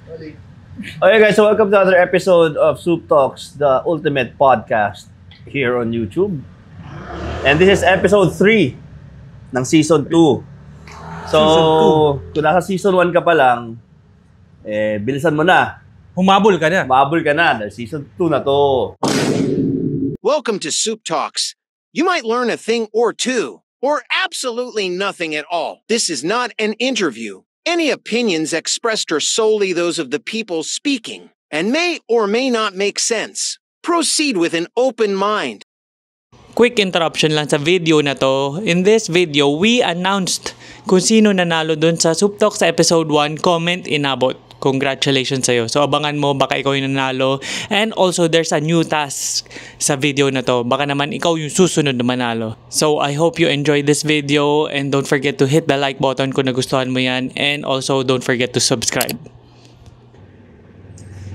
Okay guys, so welcome to another episode of Soup Talks, the ultimate podcast here on YouTube. And this is episode 3 ng season 2. So, kung nasa season 1 ka pa lang, bilisan mo na. Humabol ka na. Humabol ka na. Dahil season 2 na to. Welcome to Soup Talks. You might learn a thing or two, or absolutely nothing at all. This is not an interview. Any opinions expressed are solely those of the people speaking, and may or may not make sense. Proceed with an open mind. Quick interruption lang sa video na to. In this video, we announced kung sino nanalo dun sa Soup Talk sa episode 1. Comment inabot. Congratulations sa'yo. So abangan mo, baka ikaw yung nanalo. And also, there's a new task sa video na to. Baka naman ikaw yung susunod na manalo. So I hope you enjoyed this video and don't forget to hit the like button kung nagustuhan mo yan. And also, don't forget to subscribe.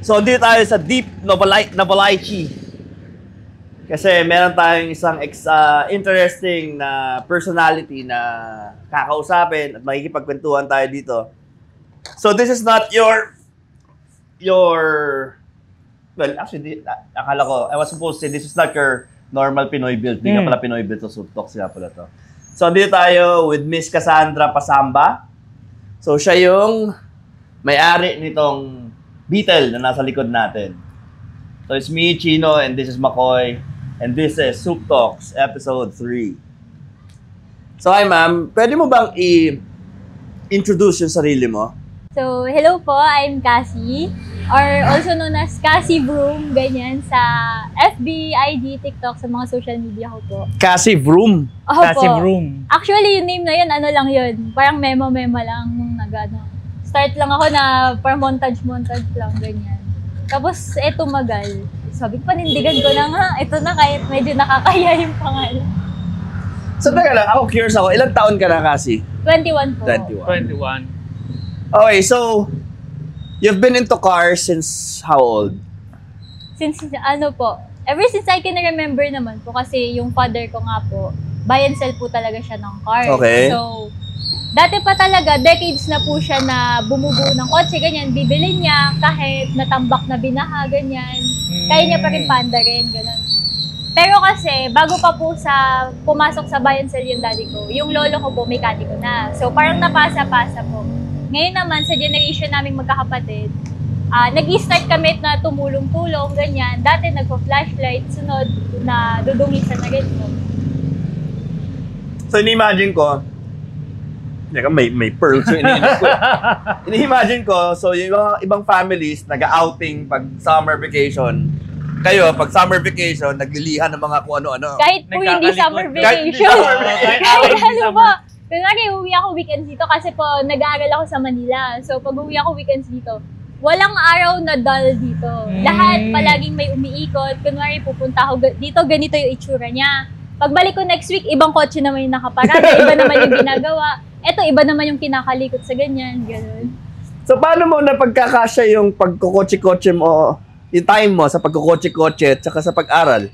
So, dito tayo sa Deep Novalichi. Kasi meron tayong isang interesting na personality na kakausapin at makikipagkwentuhan tayo dito. So this is not your well, actually, akala ko, I was supposed to say, this is not your normal Pinoy build. Hindi ka pala Pinoy build to Soup Talks, sila pala to. So dito tayo with Miss Cassandra Pasamba. So siya yung may-ari nitong Beetle na nasa likod natin. So it's me, Chino, and this is McCoy. And this is Soup Talks, episode 3. So hi ma'am, pwede mo bang i-introduce yung sarili mo? So, hello po, I'm Cassie, or also known as Cassie Vroom, ganyan, sa FB, IG, TikTok, sa mga social media ko po. Cassie Vroom? Opo. Cassie Vroom. Actually, yung name na yun, ano lang yun, parang memo lang nung start lang ako na parang montage lang, ganyan. Tapos, eto magal. Sabi ko, panindigan ko na nga, ito na kahit medyo nakakaya yung pangalan. So, teka lang, ako curious ako, ilang taon ka na, Cassie? 21 po. 21. Okay, so, you've been into cars since how old? Since, ever since I can remember naman po, kasi yung father ko nga po, buy and sell po talaga siya ng car. Okay. So, dati pa talaga, decades na po siya na bumubuo ng kotse, ganyan, bibili niya, kahit natambak na binaha, ganyan, kaya niya pa rin panda rin, gano'n. Pero kasi, bago pa po pumasok sa buy and sell yung daddy ko, yung lolo ko po, mekaniko na. So, parang napasa-pasa po. Ngayon naman, sa generation naming magkakapatid, nag-i-start kami na tumulong-tulong, ganyan. Dati nagpo-flashlight, sunod na dudungisan na rin po. So, ini-imagine ko, may pearls yung ini-imagine ko, so yung ibang families, nag-outing pag summer vacation. Kayo, pag summer vacation, naglilihan ng mga kung ano-ano. Kahit po hindi summer vacation. Kahit ano po. Kunwari, uwi ako weekends dito kasi po nag-aaral ako sa Manila. So, pag uwi ako weekends dito, walang araw na dull dito. Lahat palaging may umiikot. Kunwari, pupunta ako dito, ganito yung itsura niya. Pagbalik ko next week, ibang kotse naman yung nakaparada, iba naman yung ginagawa. Eto, iba naman yung kinakalikot sa ganyan, gano'n. So, paano mo napagkakasya yung pagkukotse-kotse mo, yung time mo sa pagkukotse-kotse at saka sa pag-aral?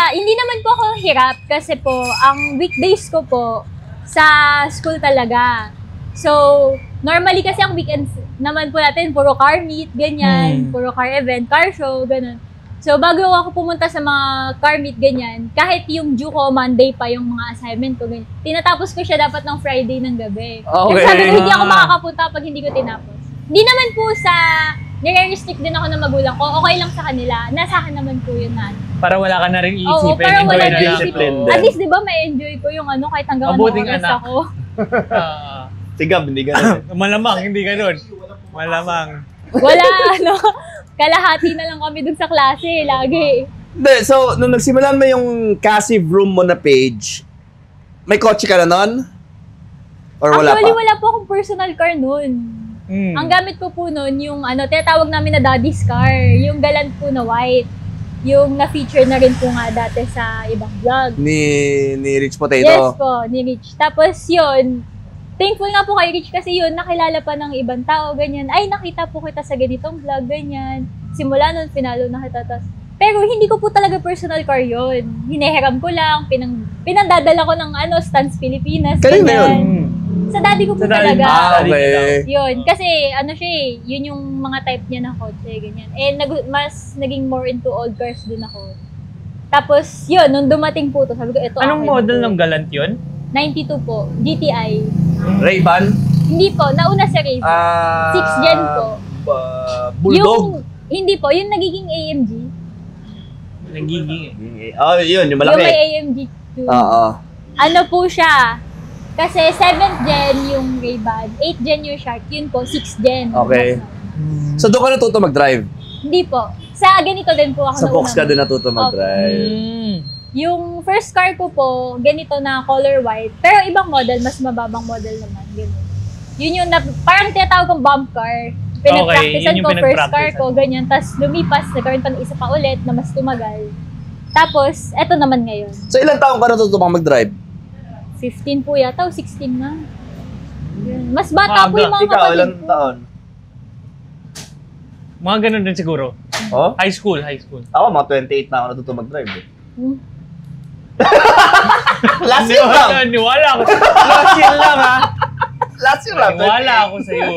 Hindi naman po ako hirap kasi po, ang weekdays ko po, sa school talaga. So, normally kasi ang weekends naman po natin, puro car meet, ganyan, puro car event, car show, ganun. So, bago ako pumunta sa mga car meet, ganyan, kahit yung due ko, Monday pa yung mga assignment ko, ganyan, tinatapos ko siya dapat ng Friday ng gabi. Okay. Kasi sabi ko, hindi ako makakapunta pag hindi ko tinapos. Hindi naman po nire-restrict din ako ng magulang ko, okay lang sa kanila, nasa akin naman po yun na. Para wala ka na rin iisipin. Oo, para wala na rin discipline iisipin. At least, di ba, may enjoy ko yung kahit hanggang mabuting oras anak. ako. Sigab, hindi ganun. Malamang, hindi ganun. Malamang. Wala, kalahati na lang kami dun sa klase, lagi. So, nung nagsimulan mo yung Cassie Vroom mo na page, may kotse ka na nun? Or wala Actually, pa? wala po akong personal car nun. Ang gamit ko po nun, yung tinatawag namin na daddy's car, yung galant po na white. Yung na-feature na rin po nga dati sa ibang vlog. Ni Rich Potato? Yes po, ni Rich. Tapos yun, thankful nga po kay Rich kasi yun, nakilala pa ng ibang tao, ganyan. Ay, nakita po kita sa ganitong vlog, ganyan. Simula nun, pinalo na kita. Pero hindi ko po talaga personal car yun. Hinehiram ko lang, pinandadala ko ng Stans Pilipinas. Kanina yun? Sa daddy ko po Sa daddy talaga. mo. Okay. Yun. Kasi, ano siya eh, yun yung mga type niya na kotse, ganyan. Eh, mas naging more into old cars din ako. Tapos, yun, nung dumating po to, sabi ko, ito Anong akin model to. ng Galant yun? 92 po. GTI. Ray-Ban? Hindi po, nauna sa Ray-Ban. 6th gen po. Bulldog? Hindi po, yung nagiging AMG. Nagiging Oh, yun, yung malaki. Yung may AMG 2. Oo. Ano po siya? Kasi 7th gen yung Ray-Ban, 8th gen yung Shark, yun po, 6th gen. Okay. So doon ka natuto mag-drive? Hindi po. Sa ganito din po ako Sa Fox ka nauna. din natuto mag-drive? Yung first car ko po, ganito na color white. Pero ibang model, mas mababang model naman. Ganun. Yun yung parang tinatawag kong bump car. Pinapracticean yun yung ko, first car pinagpracticean. ko, ganyan. Tapos lumipas, nagkaroon pa ng isa pa ulit na mas tumagal. Tapos, eto naman ngayon. So ilang taong ka natuto mag-drive? 15 po yata o 16 na. Yun. Mas bata po yung mga Ikaw, kapatid ilang ko. taon? Mga ganun din siguro. Oh? High school. Ako, mga 28 na ako natuto mag-drive. Eh. Hmm. Last year lang! Niwala ako. Last year lang ha. Last year lang. Niwala ako sa'yo.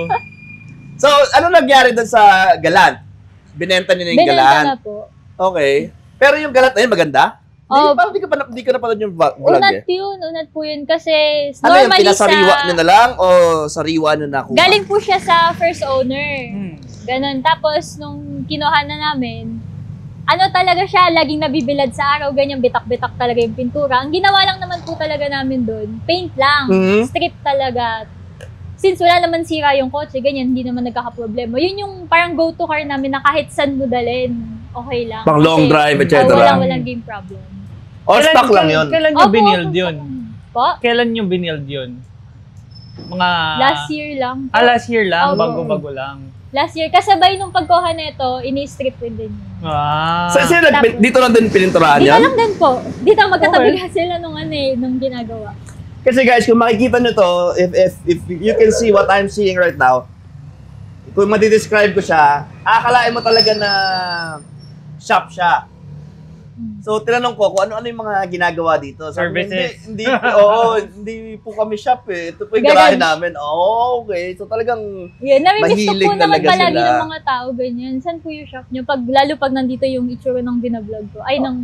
So, ano nangyari doon sa Galant? Binenta niyo na yung Binenta Galant? na po. Okay. Pero yung Galant na yun, maganda? Oh. Parang di ka napanood yung vlog Unat eh. yun, unat po yun. Kasi Ano yung normally pinasariwa nyo na lang o sariwa nyo na kuha? galing po siya sa first owner. Hmm. Ganon. Tapos, nung kinuha na namin, ano talaga siya, laging nabibilad sa araw, ganyan, bitak-bitak talaga yung pintura. Ang ginawa lang naman po talaga namin doon, paint lang, Mhm. strip talaga. Since wala naman sira yung kotse, ganyan, hindi naman nagkakaproblema. Yun yung parang go-to car namin na kahit saan mo dalhin, okay lang. Pang long drive, etc. Walang game problem. O stock lang yun? Kailan nyo Opo, binild opo, yun? Po? Kailan nyo binild yun? Mga... Last year lang. last year lang? Opo. Bago-bago lang? Last year, kasabay nung pagkuha nito, ini-strip din din. Ah. So, Tapos- dito lang din pininturahan Dito yan? lang din po. Dito magkatabi sila nung nung ginagawa. Kasi guys, kung makikita nyo to, if you can see what I'm seeing right now, kung madidescribe ko siya, akalain mo talaga na shop siya. So, tinanong ko kung ano-ano yung mga ginagawa dito. Sabi ko, Services. Hindi, hindi po kami shop eh. Ito po yung Garage. garahe namin. Oh, okay. So, talagang Yun, namimiss ko Mahilig po naman talaga palagi sila. ng mga tao ganyan. Saan po yung shop nyo? Lalo pag nandito yung itsura ng binablog ko. Ay, ng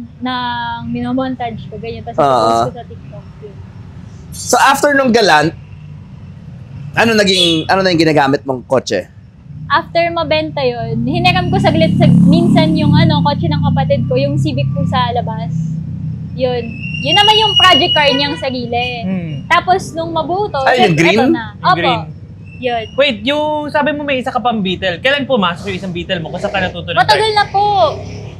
minomontage ko, ganyan. Tapos post ko sa TikTok. Yun. So after nung Galant, ano na yung ginagamit mong kotse? After mabenta yun, hiniram ko saglit minsan yung kotse ng kapatid ko, yung Civic po sa labas. Yun. Yun naman yung project car niyang sarili. Hmm. Tapos nung mabuto, Ay, yung green? eto na. Yung Opo. green. Yun. Wait, yung sabi mo may isa ka pang Beetle. Kailan pumasok yung isang Beetle mo? Kung saan ka natuto ng Matagal na po.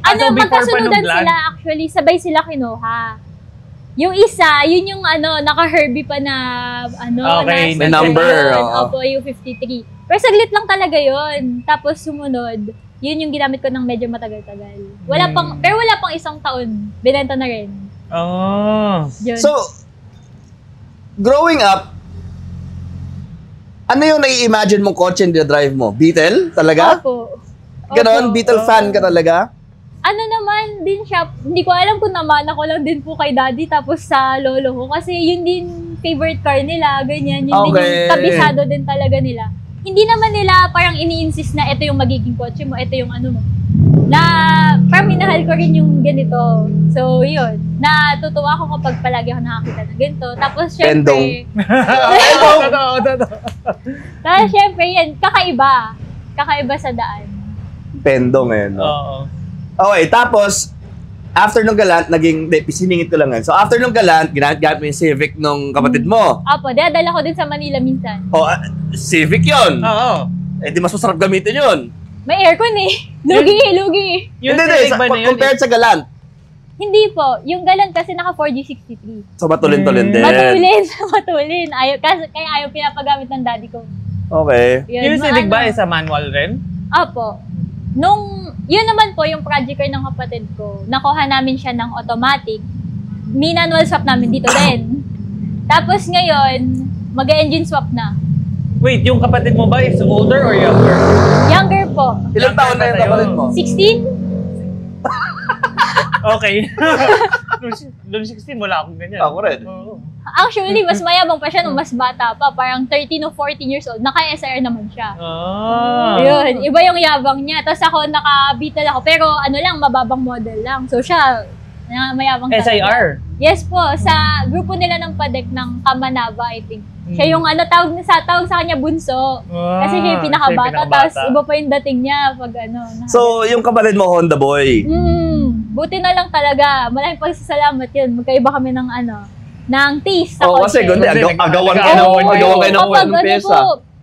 So before pa Magkasunudan nung vlog? sila actually, sabay sila kinuha. Yung isa, yun yung naka-Herbie pa na Okay, may number, oo. Opo, yung 53. Pero saglit lang talaga yun. Tapos sumunod, yun yung ginamit ko ng medyo matagal-tagal. Pero wala pang isang taon, binenta na rin. Oh. Yun. So, growing up, ano yung nai-imagine mong kotse na drive mo? Beetle? Talaga? Opo. Ganon? Opo. Beetle fan ka talaga? Ano naman din siya, hindi ko alam kung namana ko lang din po kay daddy tapos sa lolo ko kasi yun din favorite car nila, ganyan. Yun din Okay. yung kabisado din talaga nila. Hindi naman nila parang ini-insist na ito yung magiging kotse mo, ito yung mo. Na parang minahal ko rin yung ganito. So, yun. Natutuwa ako kapag palagi ako nakakita ng ganito. Tapos, syempre, tapos, syempre, yan, kakaiba. Kakaiba sa daan. Pendong eh, no? Oo. Okay, tapos, after nung Galant, siningit ko lang yan. So, after nung Galant, ginamit mo yung Civic nung kapatid mo. Opo, dinadala ko din sa Manila minsan. O, Civic yun. Oo. Eh, di mas masarap gamitin yun. May aircon eh. Lugi. Yung Hindi, Civic ba na yun? compared sa Galant. Hindi po. Yung Galant kasi naka 4G63. So, matulin-tulin din. Matulin. Kaya ayaw pinapagamit ng daddy ko. Okay. Yung Civic ba isa manual rin? Opo. Yun naman po yung project car ng kapatid ko. Nakuha namin siya ng automatic. Manual swap namin dito din. Tapos ngayon, mag-engine swap na. Wait, yung kapatid mo ba is older or younger? Younger po. Ilang taon na yung kapatid mo? 16? Okay. Noong 16, wala akong ganyan. Ako rin. Oo. Actually, mas mayabang pa siya nung mas bata pa. Parang 13 o 14 years old. Naka-SR naman siya. Yun, iba yung yabang niya. Tapos ako, naka-Beetle ako. Pero ano lang, mababang model lang. So siya, mayabang talaga. SIR? Yes po, sa grupo nila ng padek ng Kamanava, I think. Siya yung tawag sa kanya bunso. Kasi siya yung pinakabata. Tapos iba pa yung dating niya pag ano. So, yung kapatid mo, Honda Boy. Buti na lang talaga. Maraming pagsasalamat yun. Magkaiba kami ng ng taste sa Kasi kotse. agawan kayo ng Kapag pyesa.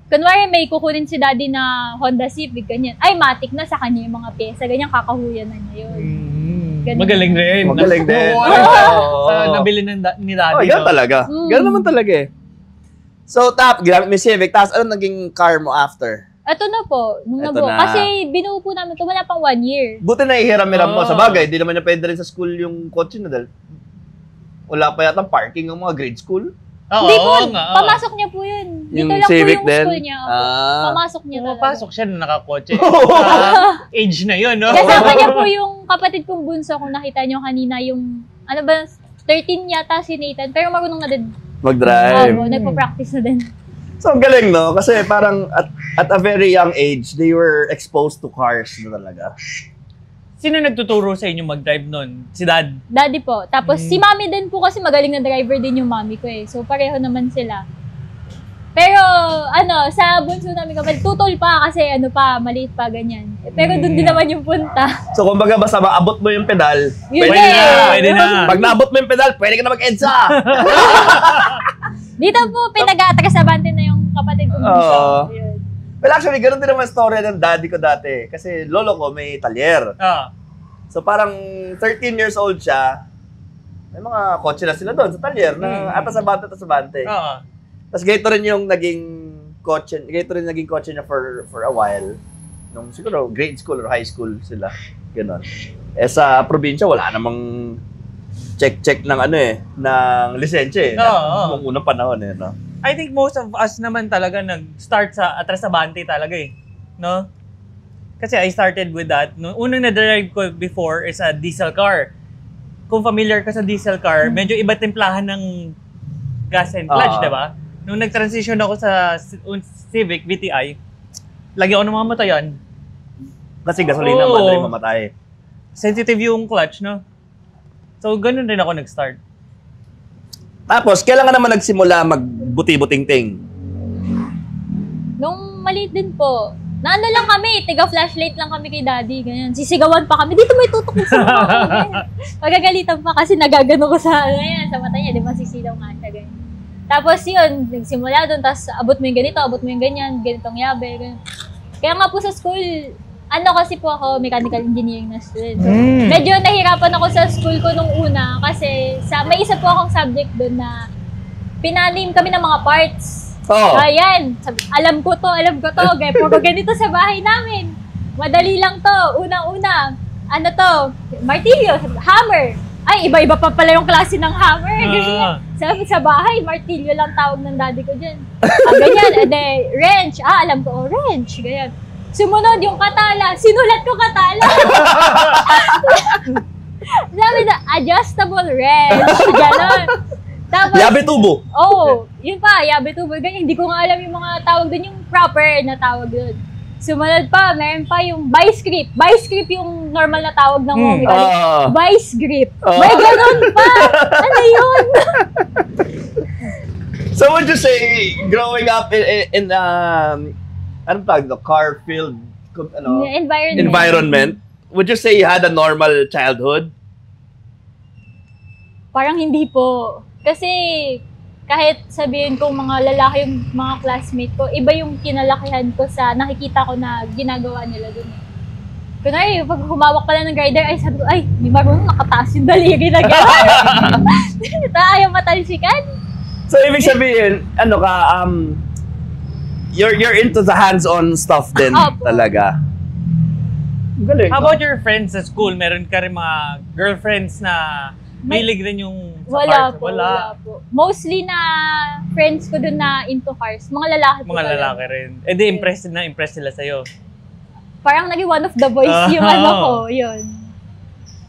kunwari may kukunin si daddy na Honda Civic, ganyan. Ay, matik na sa kanya yung mga pyesa. Ganyan, kakahuyan na niya yun. Ganun. Magaling rin. Magaling din. Nabili ni daddy. Ganun talaga. Ganun naman talaga eh. So, ginamit mo yung Civic. Tapos, ano naging car mo after? Ito na po. Nung Ito nabuo. na. Kasi binuo po namin ito. Wala pang 1 year. Buti na ihiram-hiram mo. Sa bagay, di naman niya pwede rin sa school yung kotse na dahil wala pa yata parking ng mga grade school. Hindi po. Pamasok niya po yun. Dito lang Civic po yung din? school niya. Pamasok niya talaga. Pumapasok siya na nakakotse. Age na yun, no? Kasama niya po yung kapatid kong bunso. Kung nakita niyo kanina yung, 13 yata si Nathan. Pero marunong na din. Mag-drive. Nagpa-practice na din. So, ang galing, no? Kasi parang at a very young age, they were exposed to cars na talaga. Sino nagtuturo sa inyo mag-drive nun? Si dad? Daddy po. Tapos si mami din po kasi magaling na driver din yung mami ko eh. So pareho naman sila. Pero sa bunso namin kapatid, tutol pa kasi maliit pa ganyan. Pero doon din naman yung punta. So, kumbaga, basta maabot mo yung pedal, Yun Pwede na. Pag naabot mo yung pedal, pwede ka na mag-EDSA! Dito po pinag-atrasabante na yung kapatid kong bunso. Yun. Well, actually, ganun din naman story ng daddy ko dati. Kasi lolo ko may talyer. So, parang 13 years old siya. May mga kotse na sila doon sa talyer na atas-abante. Tapos ganito rin yung naging kotse niya for a while. Nung siguro grade school or high school sila. Ganon. Sa probinsya, wala namang check ng ng lisensya nung unang panahon no? I think most of us naman talaga nag-start sa Atrasabante talaga no? Kasi I started with that. Nung unang na-drive ko before is a diesel car. Kung familiar ka sa diesel car, medyo iba timplahan ng gas and clutch, diba? Nung nag-transition ako sa Civic VTI, lagi ako namamatayan. Kasi gasolina madali mamatay. Sensitive yung clutch, no? So, ganun rin ako nag-start. Tapos, kailan ka naman nagsimula magbuti-buting-ting? Nung maliit din po, lang kami, tiga-flashlight lang kami kay daddy, ganyan. Sisigawan pa kami, dito may tutok sa mukha ko, ganyan. Magagalitan pa kasi nagagano ko sa mata niya, di ba sisilaw nga siya, ganyan. Tapos yun, nagsimula doon, tapos abot mo yung ganito, abot mo yung ganyan, ganitong yabe, ganyan. Kaya nga po sa school, kasi po ako, mechanical engineering na student. So, medyo nahirapan ako sa school ko nung una kasi may isa po akong subject doon na pinalim kami ng mga parts. Ayan, alam ko to, gaya puro ganito sa bahay namin. Madali lang to, unang-una. Martilyo, hammer. Ay, iba-iba pa pala yung klase ng hammer. Ganyan. Sa bahay, martilyo lang tawag ng daddy ko dyan. Ganyan, wrench. Alam ko, wrench. Ganyan. Sumunod yung katala. Sinulat ko katala. Sabi na, adjustable wrench. Ganon. Tapos, yabe tubo. Yun pa, yabe tubo. Ganyan. Hindi ko nga alam yung mga tawag doon, yung proper na tawag doon. Sumunod pa, meron pa yung vice grip. Vice grip yung normal na tawag ng mommy. Vice grip. May ganon pa. Ano yun? So would you say, growing up in anong tawag, the car filled environment, would you say you had a normal childhood? Parang hindi po. Kasi kahit sabihin kong mga lalaki yung mga classmate ko, iba yung kinalakihan ko sa nakikita ko na ginagawa nila dun. Kunwari, pag humawak pala ng grinder, ay sabi ko, ay, di marunong nakataas yung daliri na gano'n. Ayaw matalsikan. So ibig sabihin, you're into the hands-on stuff din talaga. Galing. How about your friends sa school? Meron ka rin mga girlfriends na mahilig rin yung sa cars? Wala po. Mostly na friends ko dun na into cars. Mga lalaki po. Mga lalaki rin. Eh di impressed sila sa'yo. Parang naging one of the boys yung ko. Yun.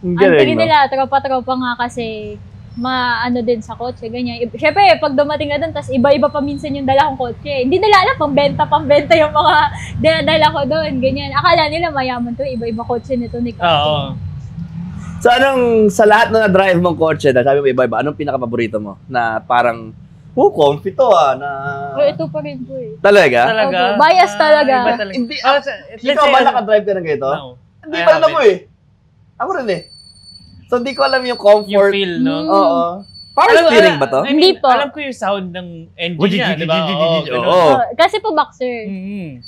Ang Ang galing, tingin no? nila, tropa-tropa nga kasi maano din sa kotse, ganyan. Siyempre, pag dumating ka doon, tas iba-iba pa minsan yung dala kong kotse. Hindi nila alam, pambenta yung mga dala ko doon, ganyan. Akala nila mayaman to, iba-iba kotse nito ni Kotse. Oo. So, sa lahat na na-drive mong kotse, na sabi mo iba-iba, anong pinaka-paborito mo? Na parang, comfy to na... Ito pa rin po eh. Talaga? Talaga? Opo, bias talaga. Iba talaga. Hindi, Let's ikaw say, ba nakadrive ka ng ganito? No. Hindi I pa rin haven't. ako eh. Ako rin eh. So, hindi ko alam yung comfort. Yung feel, no? Oo. Power steering ba to? I mean, Hindi po. Alam ko yung sound ng engine niya, di ba? Oo. Oh, kasi po boxer.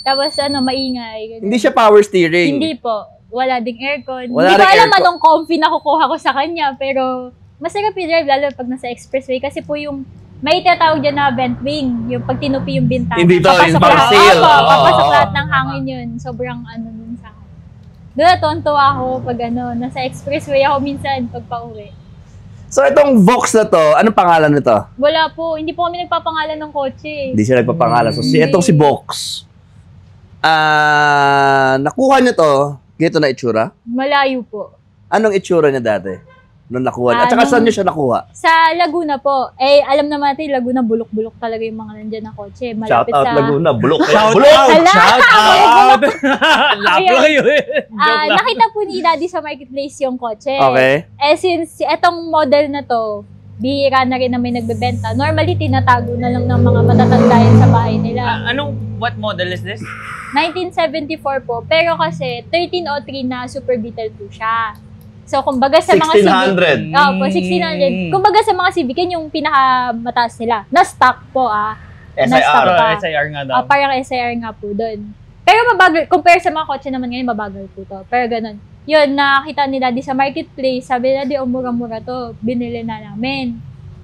Tapos maingay. Ganyan. Hindi siya power steering. Hindi po. Wala ding aircon. Wala Hindi ko ring alam aircon. anong comfy na kukuha ko sa kanya, pero masarap i-drive lalo pag nasa expressway kasi po yung may tinatawag dyan na vent wing, yung pag tinupi yung bintana. Hindi to, papasok yung parang lahat. seal. Opo, Oo, papasok oo. lahat ng hangin yun. Sobrang dun sa akin. Doon natontuwa ako pag nasa expressway ako minsan pag pauwi. So, itong Vox na to, anong pangalan nito? Wala po, hindi po kami nagpapangalan ng kotse. Hindi siya nagpapangalan. So, itong si Vox. Nakuha niya to, ganito na itsura. Malayo po. Anong itsura niya dati? Nung nakuha niya. At saka Anong- saan niya siya nakuha? Sa Laguna po, alam naman natin, Laguna bulok-bulok talaga yung mga nandyan na kotse. Shout Malapit out sa... Laguna. Bulok. Shout Bulok! out! Hala! Shout out! Lapo Ayun. kayo eh. Joke lang. Nakita po ni Daddy sa marketplace yung kotse. Okay. Since etong model na to, bihira na rin na may nagbebenta. Normally, tinatago na lang ng mga matatanda yan sa bahay nila. What model is this? 1974 po, pero kasi 1303 na Super Beetle po siya. So, kumbaga sa mga Civic... 1600. Opo, 1600. Kumbaga sa mga Civic, yun yung pinakamataas nila. Na-stock po Na-stock SIR. pa. SIR nga daw. Parang SIR nga po doon. Pero mabagal, compare sa mga kotse naman ngayon, mabagal po to. Pero ganun. Yun, nakita nila di sa marketplace, sabi nila di, mura-mura to, binili na namin.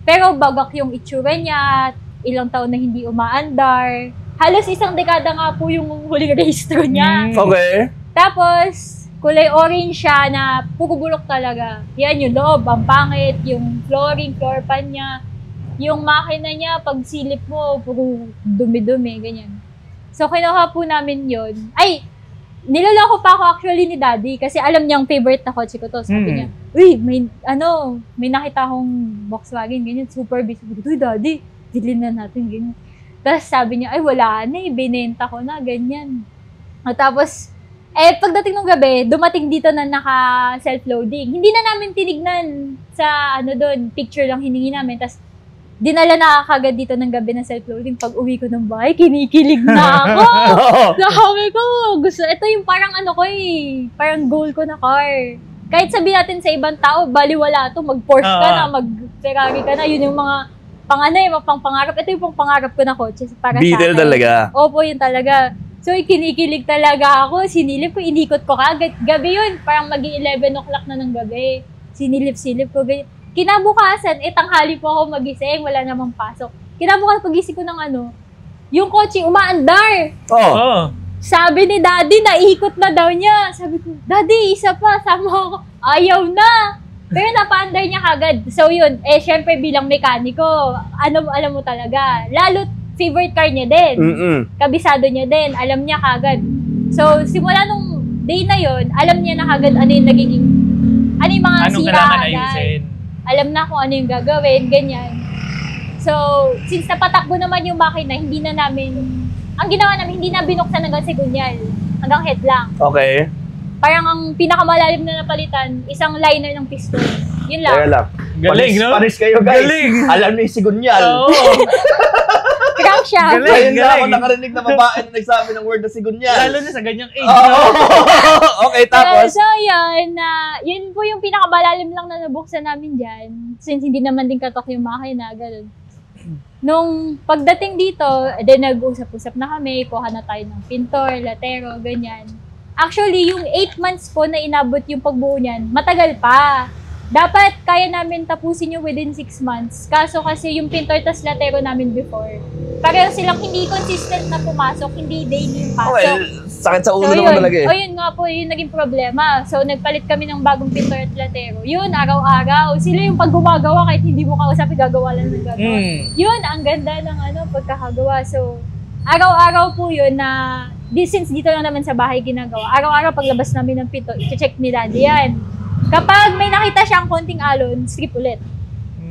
Pero bagak yung itsura niya, ilang taon na hindi umaandar. Halos isang dekada nga po yung huling registro niya. Okay. Tapos, kulay orange siya na puro bulok talaga. Yan yung loob, ang pangit, yung flooring, floor pan niya. Yung makina niya, pag silip mo, puro dumi-dumi, ganyan. So, kinuha po namin yun. Ay, niloloko pa ako actually ni Daddy kasi alam niyang favorite na kotse ko to. Sabi niya, uy, may nakita akong Volkswagen, ganyan, super big. Sabi ko, uy, Daddy, bilhin na natin, ganyan. Tapos sabi niya, ay, wala na eh, binenta ko na, ganyan. At tapos, pagdating ng gabi, dumating dito na naka-self-loading. Hindi na namin tinignan sa doon, picture lang hiningi namin. Tapos, dinala na kagad dito ng gabi na self-loading. Pag uwi ko ng bahay, kinikilig na ako. Sabi ko, ito yung parang parang goal ko na car. Kahit sabihin natin sa ibang tao, baliwala to, mag-Porsche ka na, mag-Ferrari ka na, yun yung mga pangarap. Ito yung pangarap ko na kotse para Beetle sa akin. talaga. Opo, yun talaga. So, kinikilig talaga ako. Sinilip ko, inikot ko kagad. Gabi yun, parang mag-11 o'clock na ng gabi. Sinilip ko. Ganyan. Kinabukasan, tanghali po ako magising, wala namang pasok. Kinabukasan, pagising ko ng yung kotse umaandar. Oh. Sabi ni Daddy, naikot na daw niya. Sabi ko, Daddy, isa pa, sama ako. Ayaw na. Pero napaandar niya kagad. So yun, syempre bilang mekaniko, alam mo talaga. Lalo favorite car niya din. Kabisado niya din. Alam niya kagad. So, simula nung day na yon, alam niya na kagad ano yung mga Anong sira kailangan agad. ayusin? Alam na kung ano yung gagawin, ganyan. So, since napatakbo naman yung makina, ang ginawa namin, hindi na binuksan hanggang sigunyal. Hanggang head lang. Okay. Parang ang pinakamalalim na napalitan, isang liner ng piston. Yun lang. Kaya lang. Galing, no? Panis kayo, guys. Galing. Alam niyo yung sigunyal. Oo. Crank siya. Galing. Ngayon na ako nakarinig na babae na nagsabi ng word na sigunyal. Lalo na sa ganyang age. Oo. Okay, tapos? So, yun po yung pinakamalalim lang na nabuksan namin dyan. Since hindi naman din katok yung makina, gano'n. Nung pagdating dito, nag-usap-usap na kami, kuha na tayo ng pintor, latero, ganyan. Actually, yung 8 months po na inabot yung pagbuo niyan, matagal pa. Dapat kaya namin tapusin yung within 6 months. Kaso kasi yung pintor tas latero namin before, pareho silang hindi consistent na pumasok, hindi daily yung pasok. Well, sakit sa ulo naman talaga eh. Yun nga po, yun naging problema. So, nagpalit kami ng bagong pintor at latero. Yun, araw-araw. Sila yung pag gumagawa, kahit hindi mo kausap, gagawa lang ng gagawa. Yun, ang ganda ng pagkakagawa. So, araw-araw po yun na, since dito lang naman sa bahay ginagawa, araw-araw paglabas namin ng pinto, i-check ni Daddy yan. Kapag may nakita siyang konting alon, strip ulit.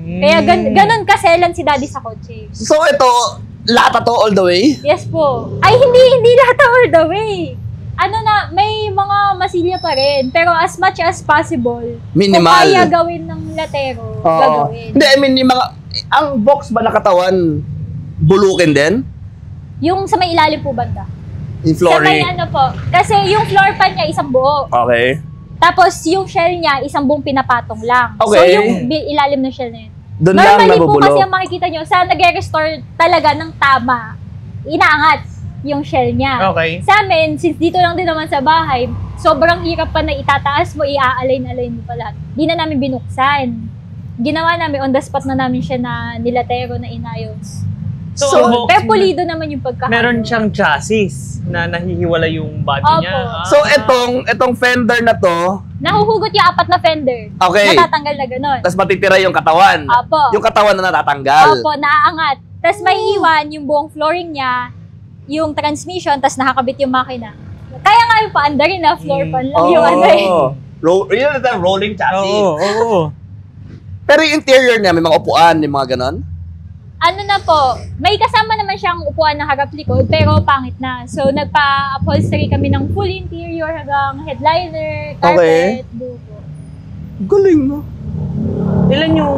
Kaya ganun kaselan si daddy sa kotse. So ito, lata to all the way? Yes po. Ay, hindi lahat all the way. Ano na, may mga masilya pa rin. Pero as much as possible, Minimal. kung kaya gawin ng latero, gagawin. Hindi, I mean, yung mga, ang box ba na katawan, bulukin din? Yung sa may ilalim po banda. Yung Sa may flooring? ano po. Kasi yung floor pan niya isang buo. Okay. Tapos yung shell niya isang buong pinapatong lang. So Okay. yung ilalim ng shell na yun. Doon lang Normally po nabubulo. kasi ang makikita nyo, sa nag-restore talaga ng tama, inaangat yung shell niya. Okay. Sa amin, since dito lang din naman sa bahay, sobrang hirap pa na itataas mo, i-align-align mo pa lahat. Di na namin binuksan. Ginawa namin, on the spot na namin siya na nilatero na inayos. So, So, ang box Pero pulido naman yung pagkahalo. meron siyang chassis na nahihiwala yung body Opo. niya. So itong fender na to, Nahuhugot yung 4 na fender. Okay. Natatanggal na gano'n. tas matitira yung katawan. Opo. Yung katawan na natatanggal. Opo, naaangat. Tapos may iwan yung buong flooring niya, yung transmission, tapos nakakabit yung makina. Kaya nga yung paanda rin na floor pan lang yung ano eh. Yun yung rolling chassis. Oo. Pero yung interior niya, may mga upuan, yung mga ganon. Ano na po, may kasama naman siyang upuan na harap-likod, pero pangit na. So, nagpa-upholstery kami ng full interior hanggang headliner, carpet, buko. Galing, no? Ilan yung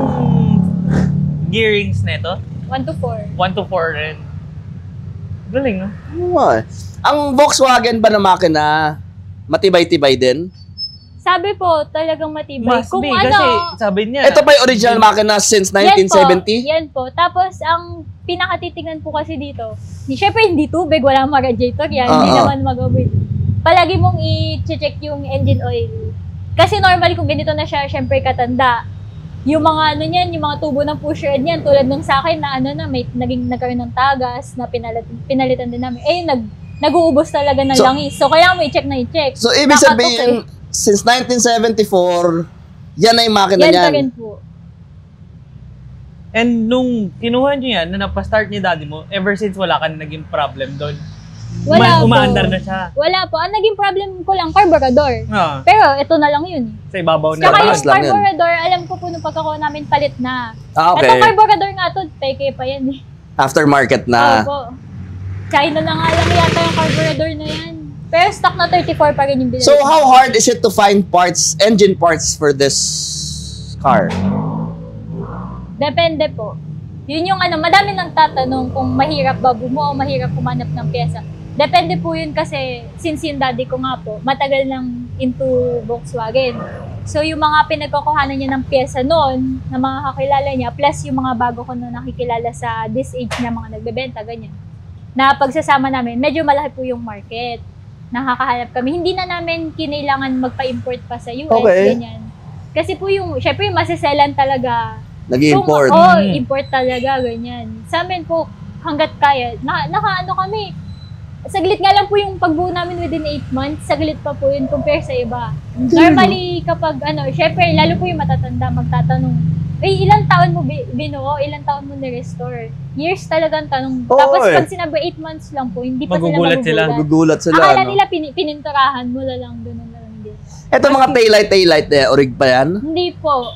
gearings nito? 1 to 4. 1 to 4 rin. Galing, no? Ang Volkswagen ba na makina, matibay-tibay din? Sabi po, talagang matibay. Must Kung be, ano, kasi sabi niya. Ito pa yung original makina since 1970? Yan po. Tapos, ang pinakatitignan po kasi dito, syempre hindi tubig, walang mga radiator yan, hindi naman magawin. Palagi mong i-check yung engine oil. Kasi normally kung ganito na siya, syempre katanda, yung mga ano niyan, yung mga tubo ng pusher niyan, tulad nung sa akin na ano na, may nagkaroon ng tagas, na pinalitan din namin. Eh, nag-uubos talaga ng So, langis. So, kaya mo i-check na i-check. So, ibig sabihin, since 1974, yan na yung makina Yan niyan. pa rin po. And nung kinuha niyo yan, na napastart ni daddy mo, ever since wala ka na naging problem doon. Wala po. Umaandar na siya. Wala po. Ang naging problem ko lang, carburetor. Ah, Pero ito na lang yun. sa ibabaw na. Tsaka yung Taas lang yun. carburetor, alam ko po nung pagkakuha namin palit na. Okay. Ito carburetor nga to, peke pa yan eh. Aftermarket na. Opo. China na nga lang yata yung carburetor na yan. Pero stock na 34 pa rin yung binili. So, how hard is it to find parts, engine parts for this car? Depende po. Yun yung ano, madami nang tatanong kung mahirap ba bumuo o mahirap kumanap ng pyesa. Depende po yun kasi since yung daddy ko nga po, matagal nang into Volkswagen. So yung mga pinagkukuhanan niya ng pyesa noon, na mga kakilala niya, plus yung mga bago ko na nakikilala sa this age na mga nagbebenta, ganyan. Na pagsasama namin, medyo malaki po yung market. Nakakahanap kami. Hindi na namin kinailangan magpa-import pa sa US, ganyan. Kasi po yung, syempre yung masiselan talaga. Nag-import. Oo, import talaga, ganyan. Sa amin po, hanggat kaya, nakaano kami, saglit nga lang po yung pagbuo namin within 8 months, saglit pa po yun compare sa iba. Normally, kapag syempre, lalo po yung matatanda, magtatanong, ilang taon mo binuo, ilang taon mo ni-restore? Years talagang tanong. Tapos pag sinabi 8 months lang po, hindi pa Magugulat sila magugulat. Magugulat sila. Akala no? nila pininturahan mo lang, ganun na lang din. Ito mga taillight, orig pa yan? Hindi po.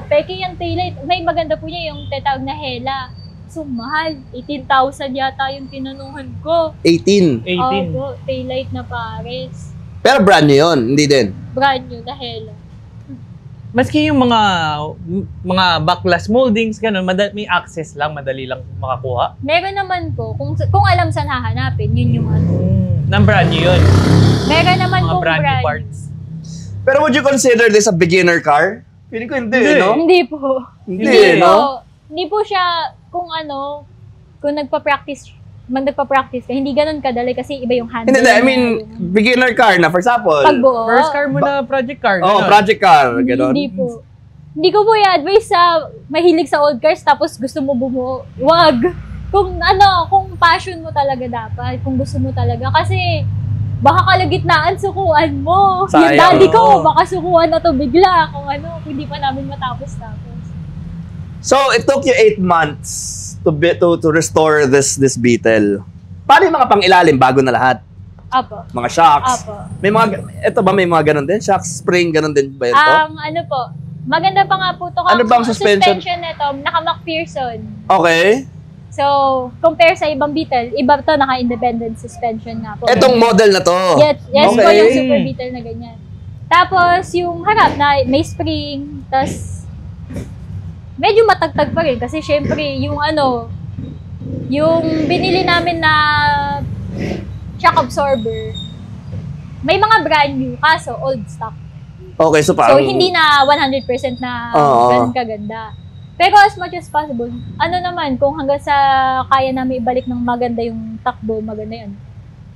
Peke yung taillight. May maganda po niya yung tetawag na Hela. So, mahal. 18,000 yata yung tinanungan ko. 18. 18. Opo, taillight na pares. Pero brand new yun, hindi din. Brand new na Hela. Maski yung mga backlash moldings, ganun, may access lang, madali lang makakuha. Meron naman po, kung alam saan hahanapin, yun yung ano. Nang brand new yun. Meron naman Mga pong brand new brand. parts. Pero would you consider this a beginner car? Feeling ko hindi, Hindi. no? Hindi po. Hindi, no? po. Hindi po siya, kung nagpa-practice ka, hindi ganun kadali kasi iba yung handle. Hindi, I mean, beginner car na, for example. pagbuo. First car mo na project car. Oh, ganun. project car, gano'n. Hindi po. Hindi ko po i-advise sa mahilig sa old cars tapos gusto mo bumuo. Wag. Kung passion mo talaga dapat, kung gusto mo talaga. Kasi baka kalagitnaan sukuan mo. Sayang. Yung daddy ko, Oo. baka sukuan na to bigla kung hindi pa namin matapos-tapos. So, it took you 8 months to restore this Beetle. Paano yung mga pang-ilalim bago na lahat? Apo. Mga shocks. Apo. May mga ganun din? Shocks, spring, ganun din ba ito? Ano po, maganda pa nga po ito. Ano bang suspension? Suspension nito, naka-McPherson. Okay. So, compare sa ibang Beetle, iba to naka-independent suspension na po. Etong model na to. Yes po, Okay. yung Super Beetle na ganyan. Tapos, yung harap na may spring, tas medyo matagtag pa rin kasi syempre, yung binili namin na shock absorber, may mga brand new, kaso old stock. Okay, so parang... So, hindi na 100% na ganun kaganda. Pero as much as possible, kung hanggang sa kaya namin ibalik ng maganda yung takbo, maganda